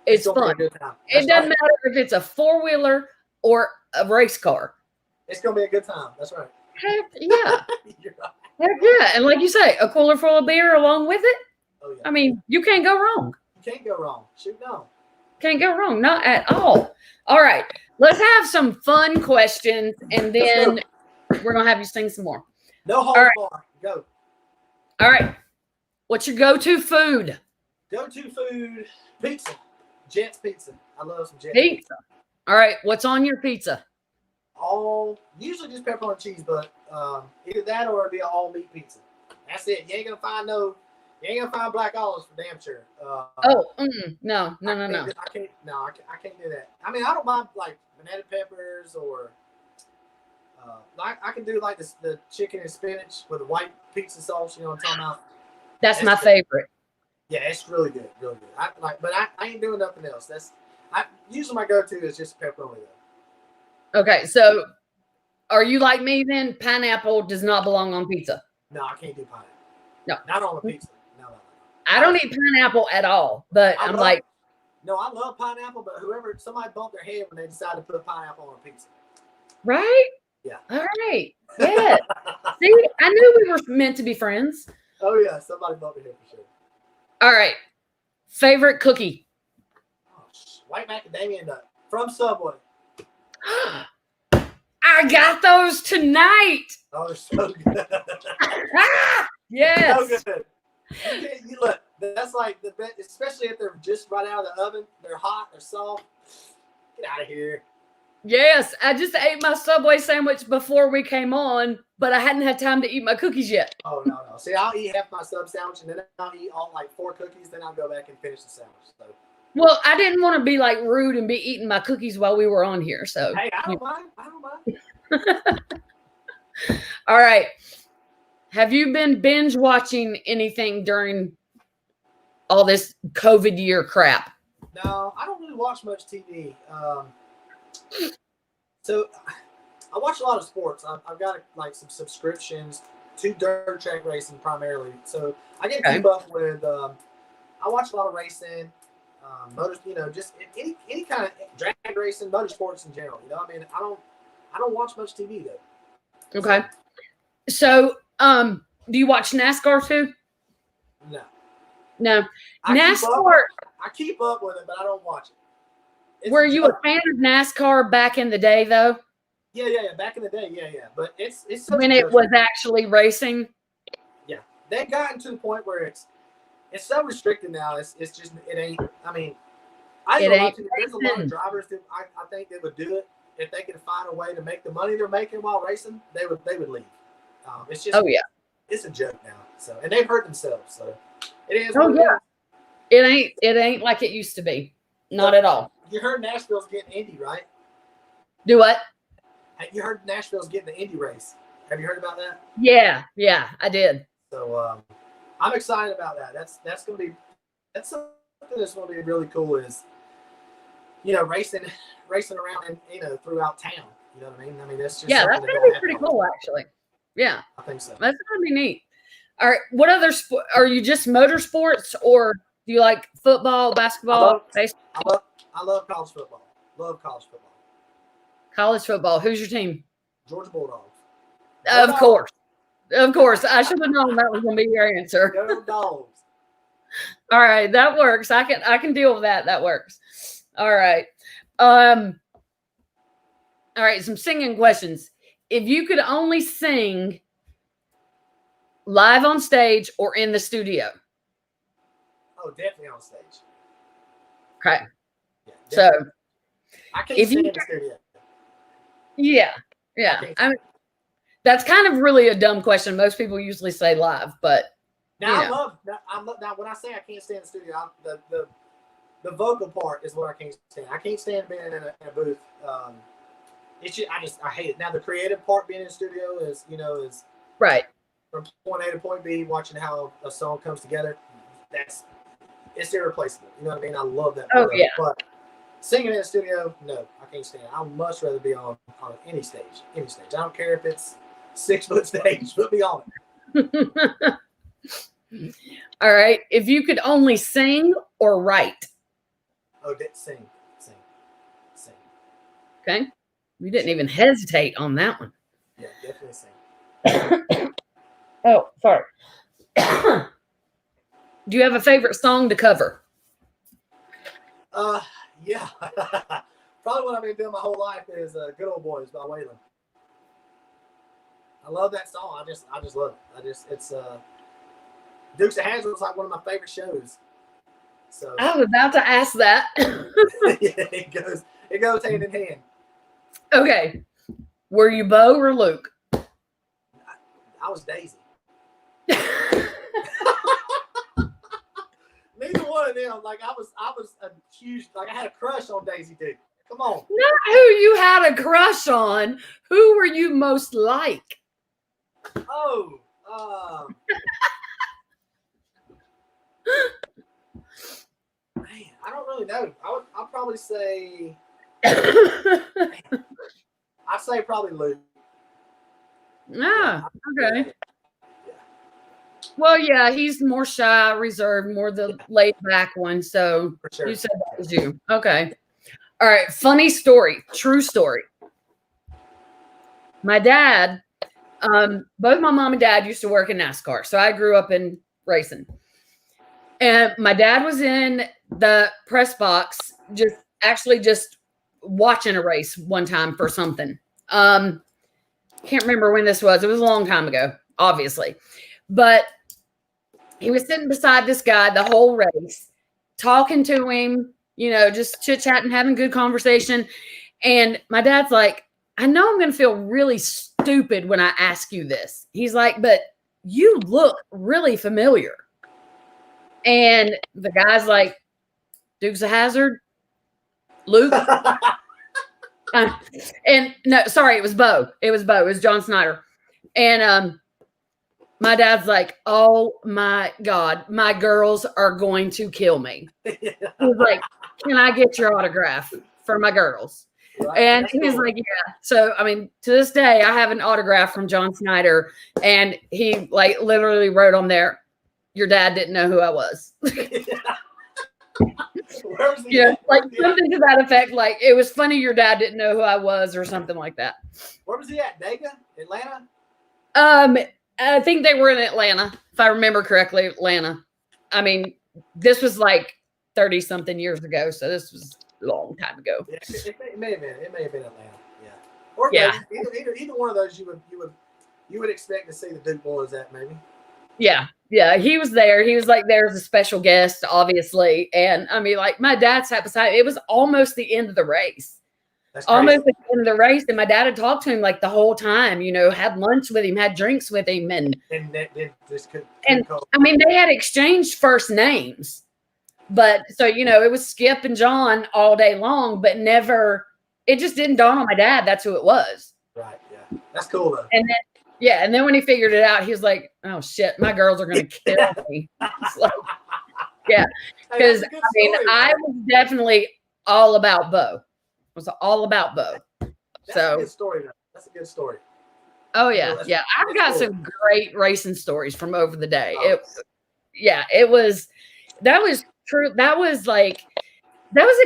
it's fun. It doesn't matter if it's a 4-wheeler or a race car. It's going to be a good time. That's right. Heck yeah. You're right. Heck yeah. And like you say, a cooler full of beer along with it. Oh, yeah. I mean, you can't go wrong. You can't go wrong. Shoot, no. Can't go wrong. Not at all. All right. Let's have some fun questions, and then we're going to have you sing some more. No holds barred. Go. All right. What's your go-to food? Go-to food, pizza. Jets pizza. I love some Jets pizza. All right. What's on your pizza? Usually just pepperoni and cheese, but either that or it'll be an all-meat pizza. That's it. You ain't gonna find black olives for damn sure. No. I can't do that. I mean, I don't mind like banana peppers or I can do like the chicken and spinach with the white pizza sauce. You know what I'm talking about? That's my favorite. Yeah, it's really good, really good. But I ain't doing nothing else. Usually my go-to is just pepperoni though. Okay, so are you like me then? Pineapple does not belong on pizza. No, I can't do pineapple. No, not on a pizza. No. I don't eat pineapple at all. But I love pineapple. But somebody bumped their head when they decided to put pineapple on a pizza. Right? Yeah. All right. Yeah. See, I knew we were meant to be friends. Oh yeah, somebody bumped their head for sure. All right. Favorite cookie? Oh, white macadamia nut from Subway. I got those tonight. Oh, they're so good. Yes. So good. You look, that's like the best, especially if they're just right out of the oven. They're hot, they're soft. Get out of here. Yes, I just ate my Subway sandwich before we came on, but I hadn't had time to eat my cookies yet. Oh, no. See, I'll eat half my sub sandwich, and then I'll eat all like 4 cookies, then I'll go back and finish the sandwich. So. Well, I didn't want to be like rude and be eating my cookies while we were on here. So hey, I don't mind. All right. Have you been binge watching anything during all this COVID year crap? No, I don't really watch much TV. So I watch a lot of sports. I've got like some subscriptions to dirt track racing primarily. So I get to keep up with. I watch a lot of racing. Motors, just any kind of drag racing, motorsports in general. I mean, I don't watch much TV though. Okay. So, do you watch NASCAR too? No. NASCAR. I keep up with it, but I don't watch it. Were you a fan of NASCAR back in the day though? Yeah. Back in the day, yeah. But it's when it was actually racing. Yeah, they've gotten to the point where it's so restricted now. It's just it ain't. I mean, there's a lot of drivers that I think that would do it if they could find a way to make the money they're making while racing, they would leave. It's just it's a joke now. So and they've hurt themselves. So it is. Oh yeah, it ain't like it used to be. Not at all. You heard Nashville's getting Indy, right? Do what? You heard Nashville's getting the Indy race. Have you heard about that? Yeah, I did. So I'm excited about that. That's something that's going to be really cool. Is racing around and throughout town. You know what I mean? I mean that's just that's going to be pretty cool, actually. Yeah, I think so. That's going to be neat. All right, what other are you just motorsports, or do you like football, basketball, baseball? I love college football. Love college football. College football. Who's your team? Georgia Bulldogs. Of course. I should have known that was going to be your answer. Go Dogs. All right, that works. I can deal with that. That works. All right. All right, some singing questions. If you could only sing live on stage or in the studio? Oh, definitely on stage. Okay. Yeah, so I can't sing in the studio. Yeah. I mean, that's kind of really a dumb question. Most people usually say live, but now now when I say I can't stand in the studio, the vocal part is what I can't stand. I can't stand being in a booth. It's just, I hate it. Now the creative part being in the studio is right from point A to point B, watching how a song comes together. It's irreplaceable. You know what I mean? I love that. Oh yeah. But singing in the studio, no, I can't stand it. I'd much rather be on any stage. Any stage. I don't care if it's 6-foot stage. Put me on it. All right. If you could only sing or write? Oh, sing. Okay. You didn't even hesitate on that one. Yeah, definitely sing. Oh, sorry. Do you have a favorite song to cover? Yeah. Probably what I've been doing my whole life is "Good Old Boys" by Waylon. I love that song. I just love it. It's Dukes of Hazzard was like one of my favorite shows. So I was about to ask that. Yeah, it goes hand in hand. Okay. Were you Bo or Luke? I was Daisy. Neither one of them. Like I was a huge, like I had a crush on Daisy Duke. Come on. Not who you had a crush on. Who were you most like? Oh, man, I don't really know. I'll probably say. I'd say probably Luke. Ah, okay. Yeah. Well, yeah, he's more shy, reserved, more the laid back one. So sure. You said that was you. Okay. All right. Funny story. True story. My dad, both my mom and dad used to work in NASCAR. So I grew up in racing. And my dad was in the press box, just watching a race one time for something. Can't remember when this was. It was a long time ago, obviously. But he was sitting beside this guy the whole race, talking to him, just chit-chatting, having good conversation. And my dad's like, I know I'm going to feel really stupid when I ask you this. He's like, but you look really familiar. And the guy's like, Dukes of Hazzard? Luke? And no, sorry, it was Bo. It was John Snyder. And my dad's like, oh my God, my girls are going to kill me. He's like, can I get your autograph for my girls? Right, and he was like, yeah. So, I mean, to this day, I have an autograph from John Snyder, and he like literally wrote on there, your dad didn't know who I was. Like something to that effect. Like it was funny your dad didn't know who I was or something like that. Where was he at? Dega? Atlanta? I think they were in Atlanta, if I remember correctly. Atlanta. I mean, this was like 30 something years ago, so this was a long time ago. Yeah, it may have been. It may have been Atlanta. Yeah. Or yeah. Either one of those you would expect to see the Duke boys at maybe. Yeah. Yeah, he was there. He was like there as a special guest, obviously. And I mean, like my dad sat beside, it was almost the end of the race. That's almost crazy. at the end of the race. And my dad had talked to him like the whole time, you know, had lunch with him, had drinks with him. And that just And couldn't call. I mean, they had exchanged first names, but so, you know, it was Skip and John all day long, but never, it just didn't dawn on my dad that's who it was. Right. Yeah. That's cool though. And then, yeah. And then when he figured it out, he was like, oh shit, my girls are going to kill me. It's like, yeah. Hey, Because I mean, I was definitely all about Bo. Was all about Bo. That's a good story. Though. That's a good story. Oh yeah, yeah. I've got some great racing stories from over the day. It was that was true. That was a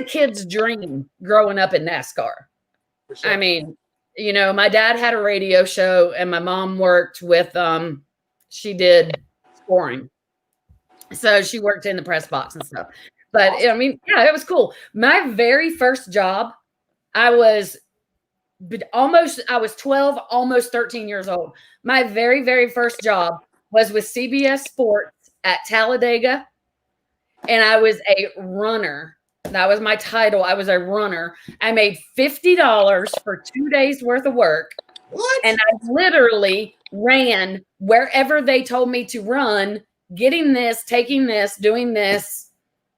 kid's dream growing up in NASCAR. Sure. I mean, you know, my dad had a radio show and my mom worked with she did scoring. So she worked in the press box and stuff. But awesome. I mean, yeah, it was cool. My very first job, I was 12, almost 13 years old. My very, very first job was with CBS Sports at Talladega. And I was a runner. That was my title. I was a runner. I made $50 for 2 days worth of work. What? And I literally ran wherever they told me to run, getting this, taking this, doing this.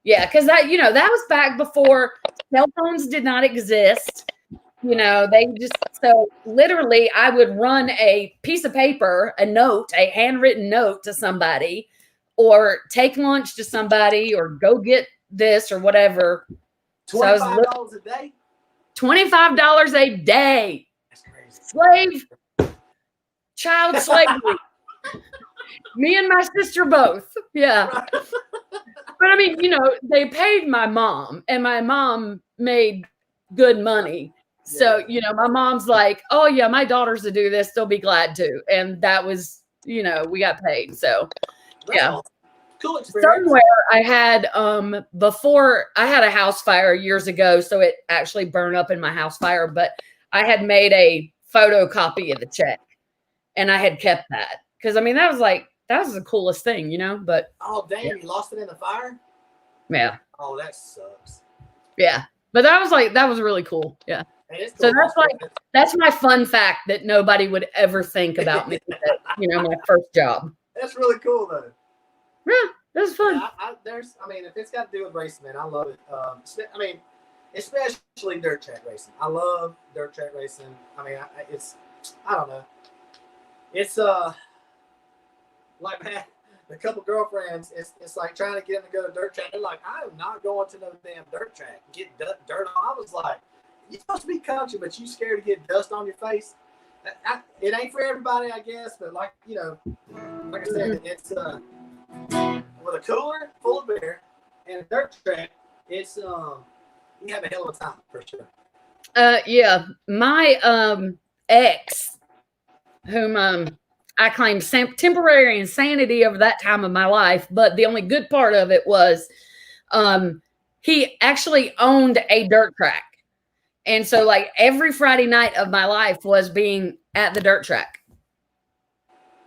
Yeah, because that was back before cell phones did not exist. You know, so literally I would run a piece of paper, a handwritten note to somebody, or take lunch to somebody, or go get this or whatever. $25 a day? $25 a day. That's crazy. Child slavery. Me and my sister both. Yeah. But I mean, you know, they paid my mom, and my mom made good money. So, you know, my mom's like, oh, yeah, my daughters to do this, they'll be glad to. And that was, you know, we got paid. So, yeah. Awesome. Cool experience. Somewhere I had, before I had a house fire years ago, so it actually burned up in my house fire, but I had made a photocopy of the check and I had kept that. Because, I mean, that was the coolest thing, you know, but. Oh, damn, you lost it in the fire? Yeah. Oh, that sucks. Yeah. But that was really cool. Yeah. Hey, so that's my fun fact that nobody would ever think about me. You know, my first job. That's really cool though. Yeah, that was fun. Yeah, if it's got to do with racing, man, I love it. I mean, especially dirt track racing. I love dirt track racing. I mean, I don't know. It's like, man, a couple girlfriends, it's like trying to get them to go to dirt track. They're like, I am not going to no damn dirt track. Get dirt on. I was like, you're supposed to be country, but you scared to get dust on your face. It ain't for everybody, I guess. But like, you know, like I said, it's with a cooler full of beer and a dirt track. It's you have a hell of a time for sure. Yeah, my ex, whom I claimed temporary insanity over that time of my life, but the only good part of it was he actually owned a dirt track. And so, like, every Friday night of my life was being at the dirt track.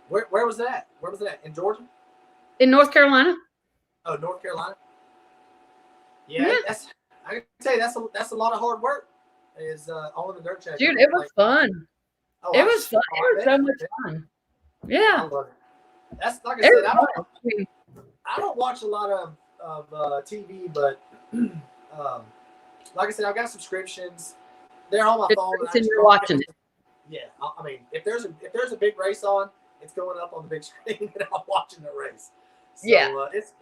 Where was that? Where was that? In Georgia? In North Carolina. Oh, North Carolina. Yeah. I can tell you that's a lot of hard work. Is owning the dirt track. Dude, it was fun. It was fun. It was so much fun. Yeah. I love it. That's like I said. I don't watch a lot of TV, but like I said, I've got subscriptions. They're on my phone. And you're watching it. Yeah, I mean, if there's a big race on, it's going up on the big screen, and I'm watching the race. So, yeah, it's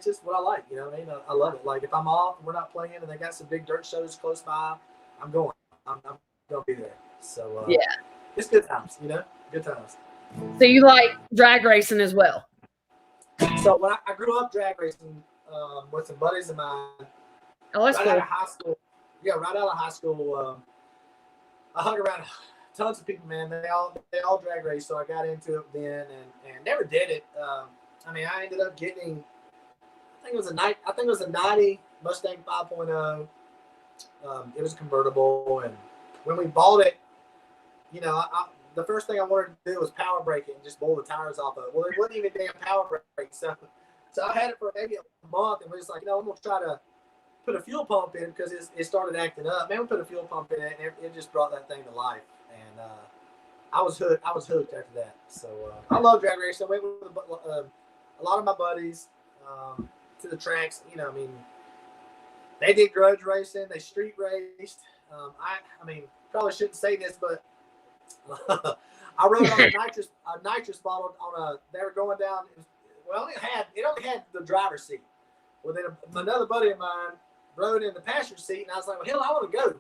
just what I like. You know what I mean? I love it. Like if I'm off, we're not playing, and they got some big dirt shows close by, I'm going. I'm gonna be there. So yeah, it's good times. You know, good times. So you like drag racing as well? So when I grew up drag racing with some buddies of mine. Oh, that's cool. Out of high school. Yeah, right out of high school. I hung around tons of people, man. They all drag race, so I got into it then and never did it. I mean, I ended up getting, I think it was a 90 Mustang 5.0. It was convertible, and when we bought it, you know, the first thing I wanted to do was power brake it and just blow the tires off of it. Well, it wasn't even damn power brake, so I had it for maybe a month, and we're just like, you know, I'm gonna try to put a fuel pump in because it started acting up. Man, we put a fuel pump in it, and it just brought that thing to life. And I was hooked. I was hooked after that. So I love drag racing. I went with a lot of my buddies to the tracks. You know, I mean, they did grudge racing. They street raced. I mean, probably shouldn't say this, but I rode on a nitrous bottle on a. They were going down. It only had the driver's seat. Well, then another buddy of mine rode in the passenger seat, and I was like, "Well, hell, I want to go."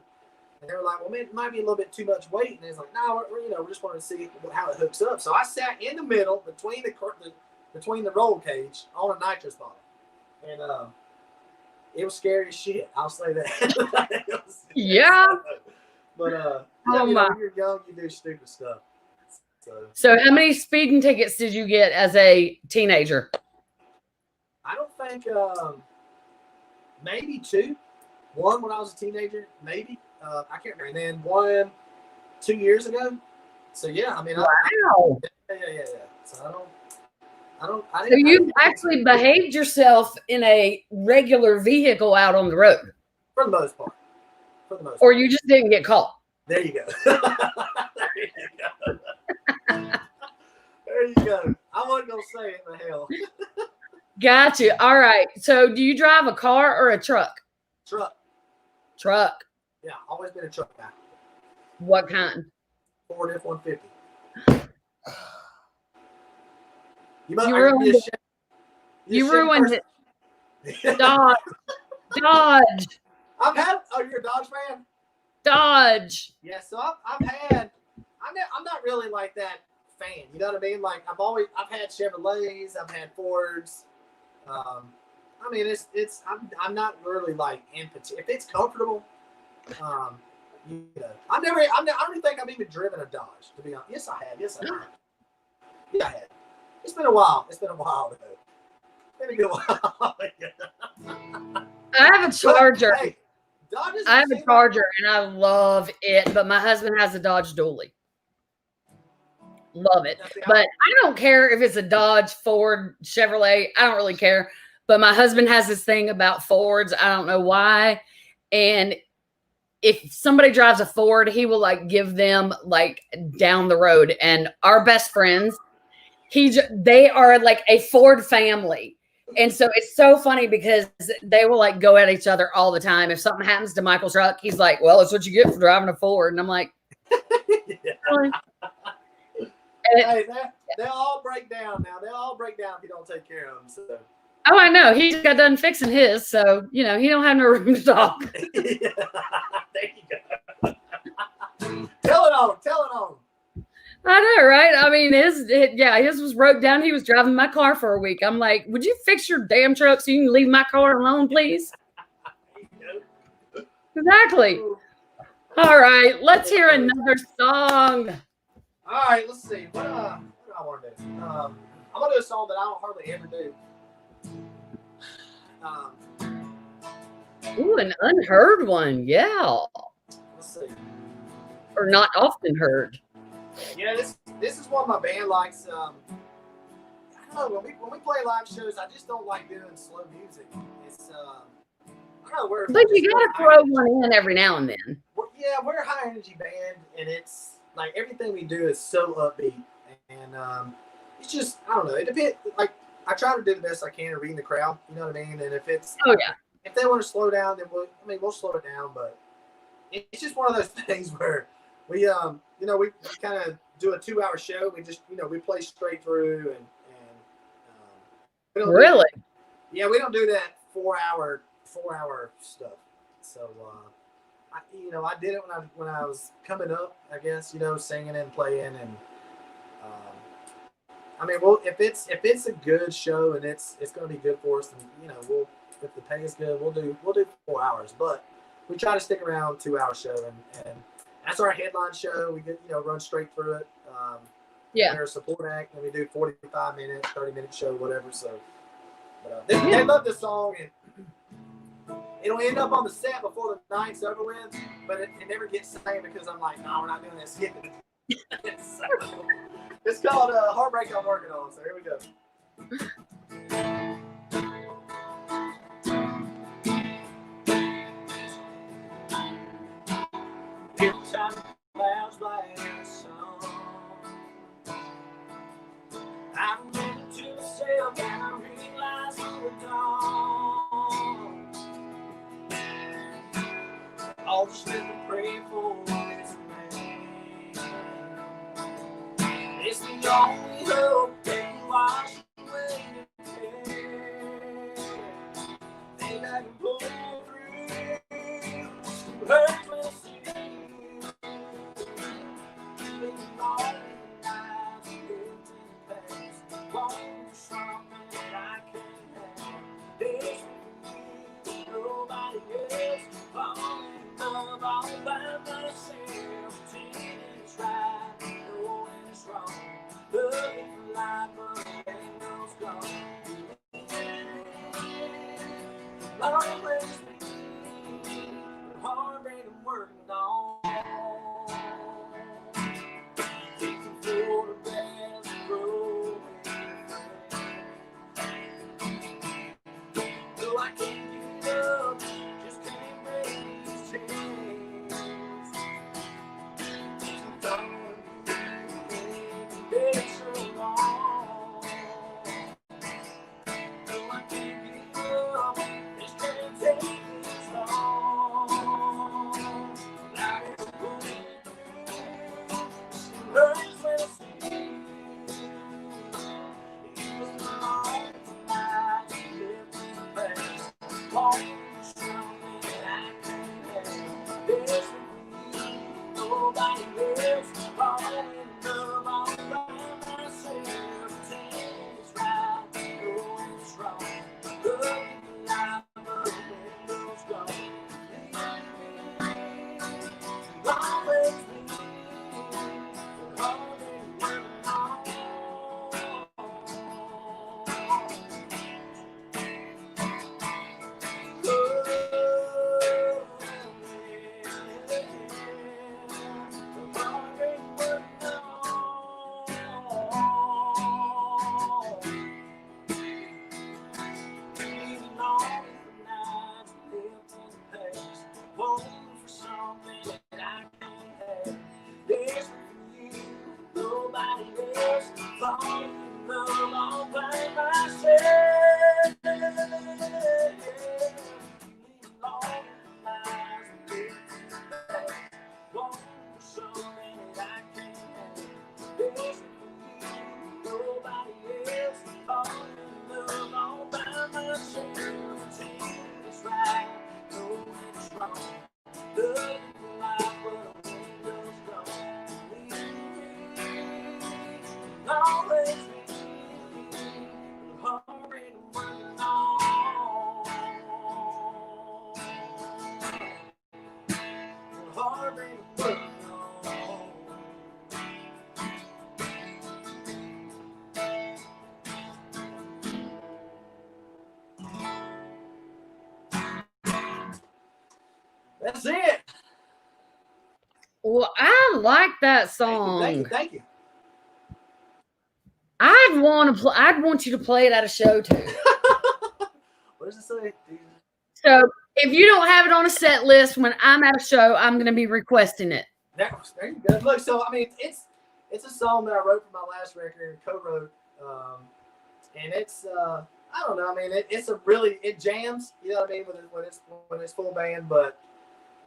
And they were like, "Well, man, it might be a little bit too much weight." And they was like, "No, we just wanted to see how it hooks up." So I sat in the middle between the roll cage on a nitrous bottle, and it was scary as shit. I'll say that. Yeah. But when you're young, you do stupid stuff. So how many speeding tickets did you get as a teenager? I don't think maybe 2. One when I was a teenager, maybe. I can't remember. And then one 2 years ago. So yeah, I mean, wow. Yeah. So So you actually behaved yourself in a regular vehicle out on the road, for the most part. Or you just didn't get caught. There you go. There you go. I wasn't gonna say it, the hell. Gotcha. All right. So do you drive a car or a truck? Truck. Yeah, always been a truck guy. What kind? Ford F-150. You ruined it. Dodge. You're a Dodge fan? Dodge. Yeah, so I'm not really like that fan. You know what I mean? Like I've had Chevrolets, I've had Fords. I mean, I'm not really like if it's comfortable. I don't even think I've even driven a Dodge, to be honest. Yes, I have. Yeah, I have. It's been a while. Though. It's been a good while. I have a Charger. Hey, I have a Charger, and I love it. But my husband has a Dodge Dually. Love it. But I don't care if it's a Dodge, Ford, Chevrolet. I don't really care. But my husband has this thing about Fords. I don't know why. And if somebody drives a Ford, he will like give them like down the road. And our best friends, they are like a Ford family. And so it's so funny because they will like go at each other all the time. If something happens to Michael's truck, he's like, "Well, that's what you get for driving a Ford." And I'm like, yeah. Hey, they'll all break down now. They'll all break down if you don't take care of them. So. Oh, I know. He just got done fixing his, so he don't have no room to talk. Yeah. There you go. Tell it on. I know, right? I mean, his was broke down. He was driving my car for a week. I'm like, "Would you fix your damn truck so you can leave my car alone, please?" Exactly. All right, let's hear another song. All right, let's see. What do I want to do? I'm gonna do a song that I don't hardly ever do. Ooh, an unheard one, yeah. Let's see. Or not often heard. Yeah, this is one my band likes. I don't know, when we play live shows, I just don't like doing slow music. It's I don't know, but you gotta throw one in every now and then. We're a high energy band, and it's like everything we do is so upbeat, and it's just, I don't know. It depends. Like, I try to do the best I can to read the crowd. You know what I mean? And if they want to slow down, then we'll slow it down. But it's just one of those things where we we kind of do a 2-hour show. We just we play straight through, and we don't really. We don't do that 4-hour stuff. So I did it when I was coming up, I guess, singing and playing, and I mean, if it's a good show and it's going to be good for us, then if the pay is good, we'll do 4 hours. But we try to stick around 2-hour show, and that's our headline show. We get run straight through it. We're a support act, and we do 45-minute, 30-minute show, whatever. So, but they love this song, and it'll end up on the set before the night's over with. But it never gets sang because I'm like, no, we're not doing this. So, it's called Heartbreak I'm Working On. So here we go. won't slip and pray for this rain. It's the only hope that can wash away the pain. They that can pull through, who hurts will see. Living long lives, lived in past, longing for something that I can't have. There's me, nobody else, falling in love all by myself. Pretending it's right, knowing it's wrong. Looking for life, but the angel's gone. Always be heartbreak I'm working on. Taking photographs and growing. No, I can't give up, just can't break these chains. Sometimes it's so long. No, I can't give up, just can't take this long. Now it's going through, hurts when I see. It was a long night, lived in the past. Longing for something that I can't have. There's me, nobody else. Falling in love all by myself. Pretending it's right, knowing it's wrong. Looking for life, but the window's gone. Always be holding on. That's it. Well, I like that song. Thank you. I'd want you to play it at a show too. What does it say? So if you don't have it on a set list when I'm at a show, I'm going to be requesting it. There you go. Look, so I mean, it's a song that I wrote for my last record, co-wrote, and it's I don't know. I mean, it jams. You know what I mean when it's full band, but.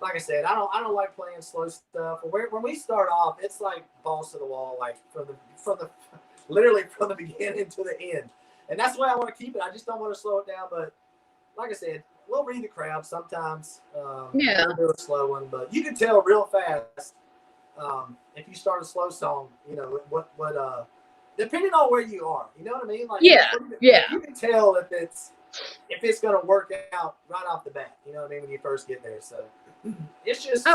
Like I said, I don't like playing slow stuff. When we start off, it's like balls to the wall, like literally from the beginning to the end. And that's the way I want to keep it. I just don't want to slow it down. But like I said, we'll read the crowd sometimes. Yeah. We'll do a slow one, but you can tell real fast if you start a slow song. You know what depending on where you are. You know what I mean? Like yeah. You can tell if it's gonna work out right off the bat. You know what I mean when you first get there. So. It's just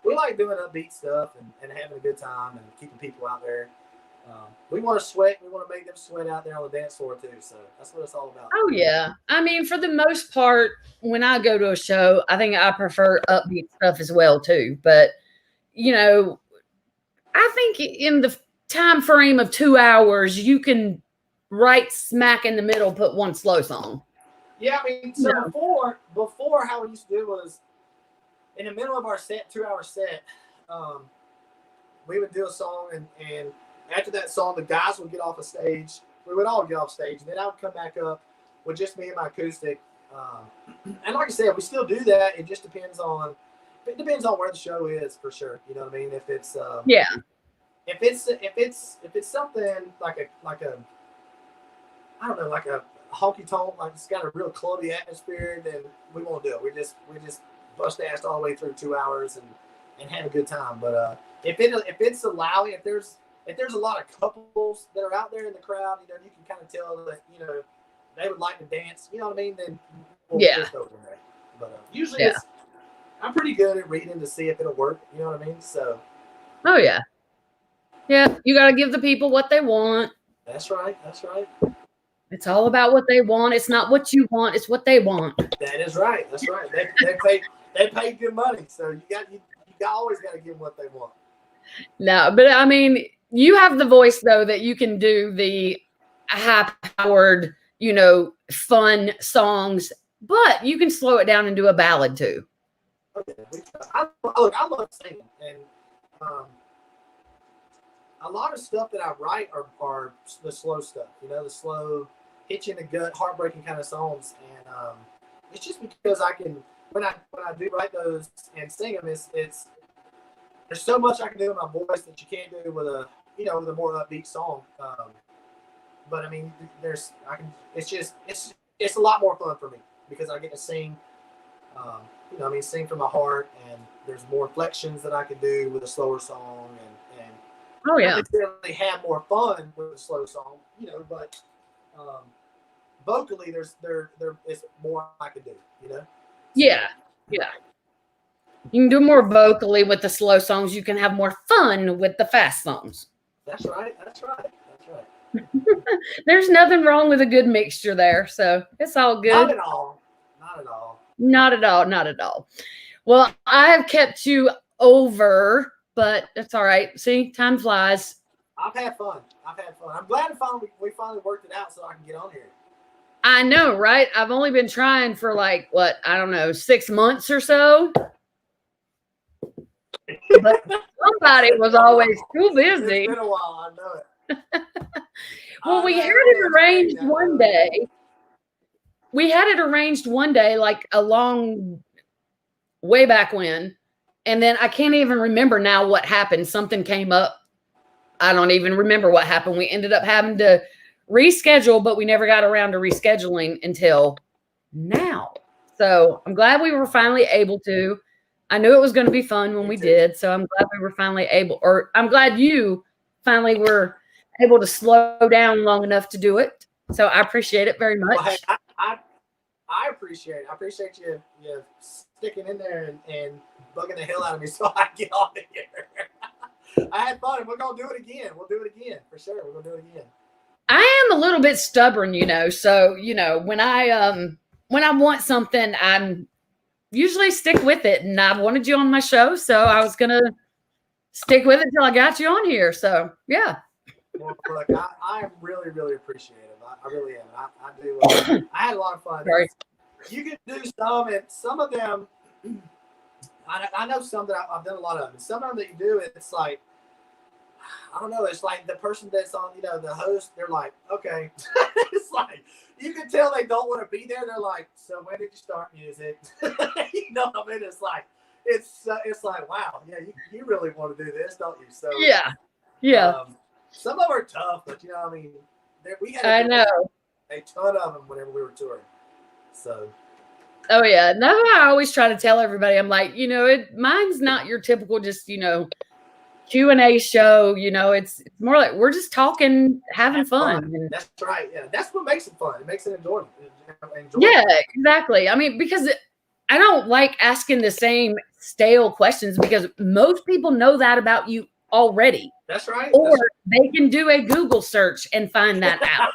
we like doing upbeat stuff and having a good time and keeping people out there. We want to sweat. We want to make them sweat out there on the dance floor too. So that's what it's all about. Oh yeah. I mean, for the most part, when I go to a show, I think I prefer upbeat stuff as well too. But you know, I think in the time frame of 2 hours, you can right smack in the middle put one slow song. Yeah, I mean, so before how we used to do was in the middle of our 2-hour set, we would do a song and after that song, the guys would get off the stage. We would all get off stage, and then I would come back up with just me and my acoustic, And like I said, we still do that. It just depends on where the show is, for sure. You know what I mean? If it's Yeah. if it's something like a I don't know, like a honky tonk, like it's got a real clubby atmosphere, then we won't do it. We just bust ass all the way through 2 hours and have a good time. But if it's allowing, if there's a lot of couples that are out there in the crowd, you know, you can kind of tell that, you know, they would like to dance. You know what I mean? Then we'll just over there. But usually I'm pretty good at reading to see if it'll work. You know what I mean? So. Oh yeah. Yeah, you got to give the people what they want. That's right. That's right. It's all about what they want. It's not what you want. It's what they want. That is right. That's right. They pay good money, so you always got to give them what they want. No, but I mean, you have the voice though that you can do the high-powered, you know, fun songs, but you can slow it down and do a ballad too. Okay. I love singing, and a lot of stuff that I write are the slow stuff. You know, the slow, hit you in the gut, heartbreaking kind of songs, and it's just because I can when I do write those and sing them, it's there's so much I can do in my voice that you can't do with a more upbeat song. But I mean, it's a lot more fun for me because I get to sing, sing from my heart, and there's more inflections that I can do with a slower song, and oh yeah, I necessarily have more fun with a slow song, you know, but vocally there is more I can do, you know. Yeah, yeah. You can do more vocally with the slow songs. You can have more fun with the fast songs. That's right. That's right. That's right. There's nothing wrong with a good mixture there, so it's all good. Not at all. Not at all. Not at all. Not at all. Well, I have kept you over, but that's all right. See, time flies. I've had fun. I'm glad we finally worked it out so I can get on here. I know, right? I've only been trying for like, what, I don't know, 6 months or so. But somebody was always too busy. It's been a while, I know it. Well, we had it arranged one day. We had it arranged one day, like a long way back when. And then I can't even remember now what happened. Something came up. I don't even remember what happened. We ended up having to reschedule, but we never got around to rescheduling until now. So I'm glad we were finally able to. I knew it was going to be fun when we did. So I'm glad we were finally I'm glad you finally were able to slow down long enough to do it. So I appreciate it very much. Well, hey, I appreciate it. I appreciate you sticking in there and bugging the hell out of me so I get on here. I had fun, and we're going to do it again. We'll do it again, for sure. We're going to do it again. I am a little bit stubborn, you know. So, you know, when I want something, I'm usually stick with it. And I wanted you on my show, so I was going to stick with it till I got you on here. So, yeah. Well, look, I really, really appreciate it. I really am. I do. I had a lot of fun. Sorry. You can do some, and some of them, I know some that I've done a lot of them. Some of them that you do, it's like, I don't know. It's like the person that's on, you know, the host, they're like, okay. It's like, you can tell they don't want to be there. They're like, so when did you start music? You know what I mean? It's like, it's like, wow, yeah, you really want to do this, don't you? So yeah. Some of them are tough, but you know, I mean, we had I know a ton of them whenever we were touring. So. Oh yeah, that's what I always try to tell everybody. I'm like, you know, mine's not your typical just, you know, Q&A show. You know, it's more like we're just talking, having fun. That's right. Yeah, that's what makes it fun. It makes it enjoyable. Yeah, exactly. I mean, because I don't like asking the same stale questions because most people know that about you already. That's right. Or they can do a Google search and find that out.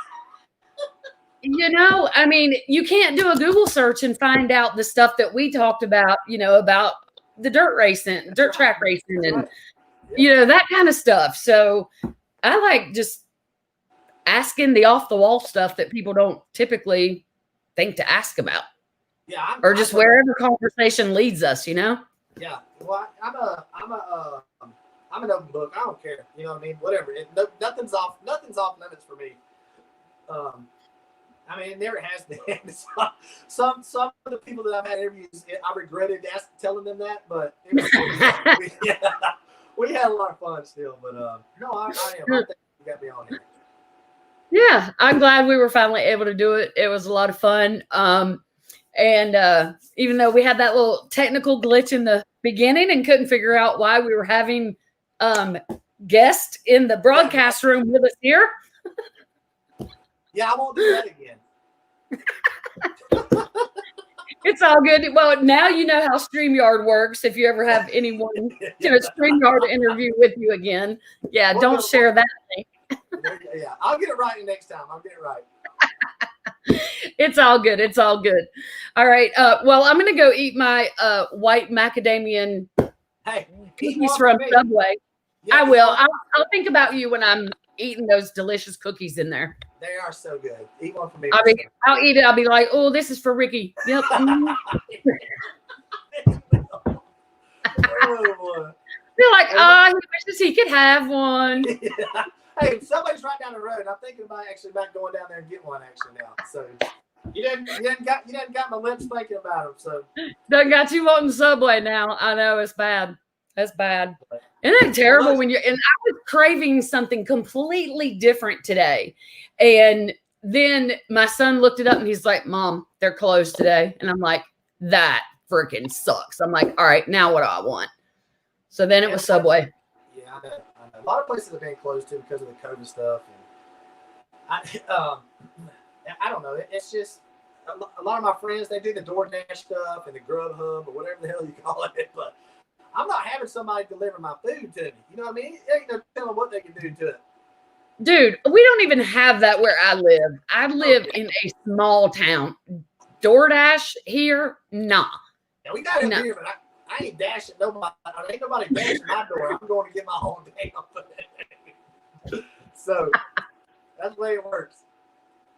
You know, I mean, you can't do a Google search and find out the stuff that we talked about, you know, about the dirt track racing and, you know, that kind of stuff. So I like just asking the off the wall stuff that people don't typically think to ask about. Yeah. Or just wherever conversation leads us, you know? Yeah. Well, I'm an open book. I don't care. You know what I mean? Whatever. Nothing's off limits for me. I mean, it never has been. Some of the people that I've had interviews, I regretted telling them that, but it was we had a lot of fun still. But no, I am. I think you got me on here. Yeah, I'm glad we were finally able to do it. It was a lot of fun. And even though we had that little technical glitch in the beginning and couldn't figure out why we were having guests in the broadcast room with us here. Yeah, I won't do that again. It's all good. Well, now you know how StreamYard works. If you ever have anyone do a StreamYard interview with you again, yeah, don't share that link. Yeah, I'll get it right next time. I'll get it right. It's all good. It's all good. All right. Well, I'm going to go eat my white macadamian cookies from Subway. Yeah, I will. I'll think about you when I'm eating those delicious cookies in there. They are so good. Eat one for me. I'll eat it. I'll be like, oh, this is for Ricky. Yep. Oh, Feel like, he wishes he could have one. Yeah. Hey, somebody's right down the road. I'm thinking about going down there and get one now. So you didn't got my lips thinking about them. So done got you wanting Subway now. I know it's bad. That's bad. Isn't it terrible when and I was craving something completely different today. And then my son looked it up and he's like, Mom, they're closed today. And I'm like, that freaking sucks. I'm like, all right, now what do I want? So then it was Subway. Yeah, I know. A lot of places have been closed too because of the COVID stuff. And I don't know. It's just a lot of my friends, they do the DoorDash stuff and the Grubhub or whatever the hell you call it. But I'm not having somebody deliver my food to me. You know what I mean? Ain't no telling what they can do to it. Dude, we don't even have that where I live. I live in a small town. DoorDash here, nah. Yeah, we got it here, but I ain't dashing nobody. Ain't nobody dashing my door. I'm going to get my own damn. So that's the way it works.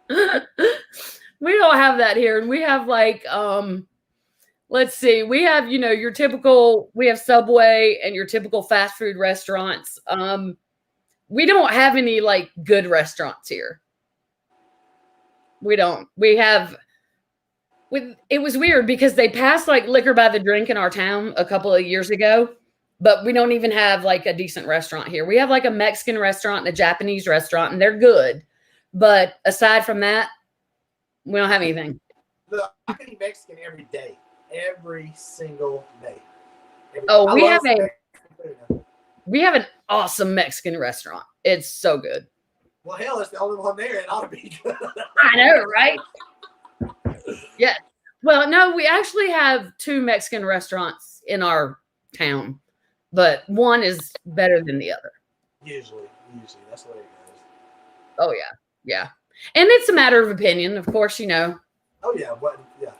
We don't have that here. And we have like, let's see, we have, your typical, we have Subway and your typical fast food restaurants. We don't have any like good restaurants here. We don't. It was weird because they passed like liquor by the drink in our town a couple of years ago, but we don't even have like a decent restaurant here. We have like a Mexican restaurant and a Japanese restaurant, and they're good. But aside from that, we don't have anything. Look, I can eat Mexican every day, every single day. We have an awesome Mexican restaurant. It's so good. Well, hell, it's the only one there. It ought to be good. I know, right? Yeah. Well, no, we actually have 2 Mexican restaurants in our town, but one is better than the other. Usually, that's the way it goes. Oh yeah, yeah, and it's a matter of opinion, of course. Oh yeah, yeah.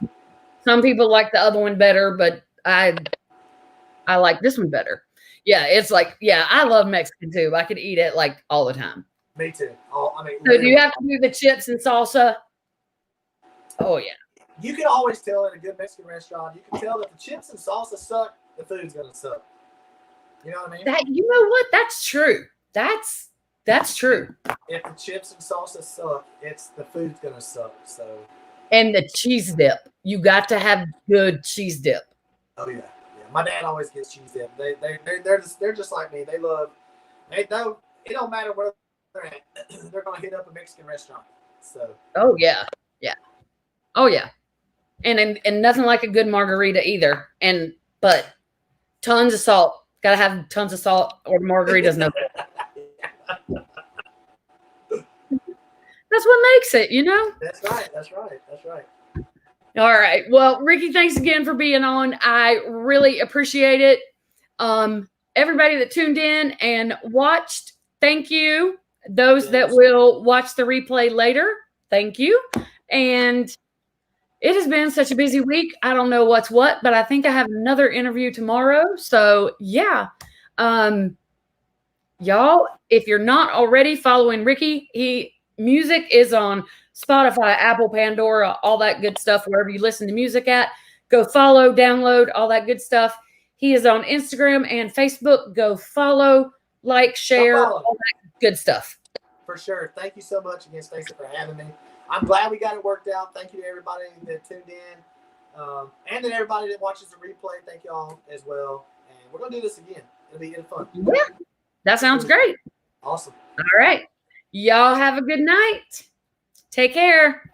Some people like the other one better, but I like this one better. Yeah, it's like, yeah, I love Mexican too. I could eat it like all the time. Me too. So do you have to do the chips and salsa? Oh yeah. You can always tell in a good Mexican restaurant. You can tell that the chips and salsa suck. The food's gonna suck. You know what I mean? You know what? That's true. That's true. If the chips and salsa suck, the food's gonna suck. So. And the cheese dip. You got to have good cheese dip. Oh yeah. My dad always gets cheese dip. They're just like me. They know it don't matter where they're at. They're gonna hit up a Mexican restaurant. So. Oh yeah. Yeah. Oh yeah. And nothing like a good margarita either. But tons of salt. Gotta have tons of salt or margaritas no good. That's what makes it, That's right. All right. Well, Ricky, thanks again for being on. I really appreciate it. Everybody that tuned in and watched, thank you. Those that will watch the replay later, thank you. And it has been such a busy week. I don't know what's what, but I think I have another interview tomorrow. So yeah. Y'all, if you're not already following Ricky, music is on Spotify, Apple, Pandora, all that good stuff, wherever you listen to music at. Go follow, download, all that good stuff. He is on Instagram and Facebook. Go follow, like, share, all that good stuff. For sure. Thank you so much again, Stacey, for having me. I'm glad we got it worked out. Thank you to everybody that tuned in, and then everybody that watches the replay. Thank y'all as well. And we're gonna do this again. It'll be fun. Yeah, that sounds great. Awesome. All right, y'all have a good night. Take care.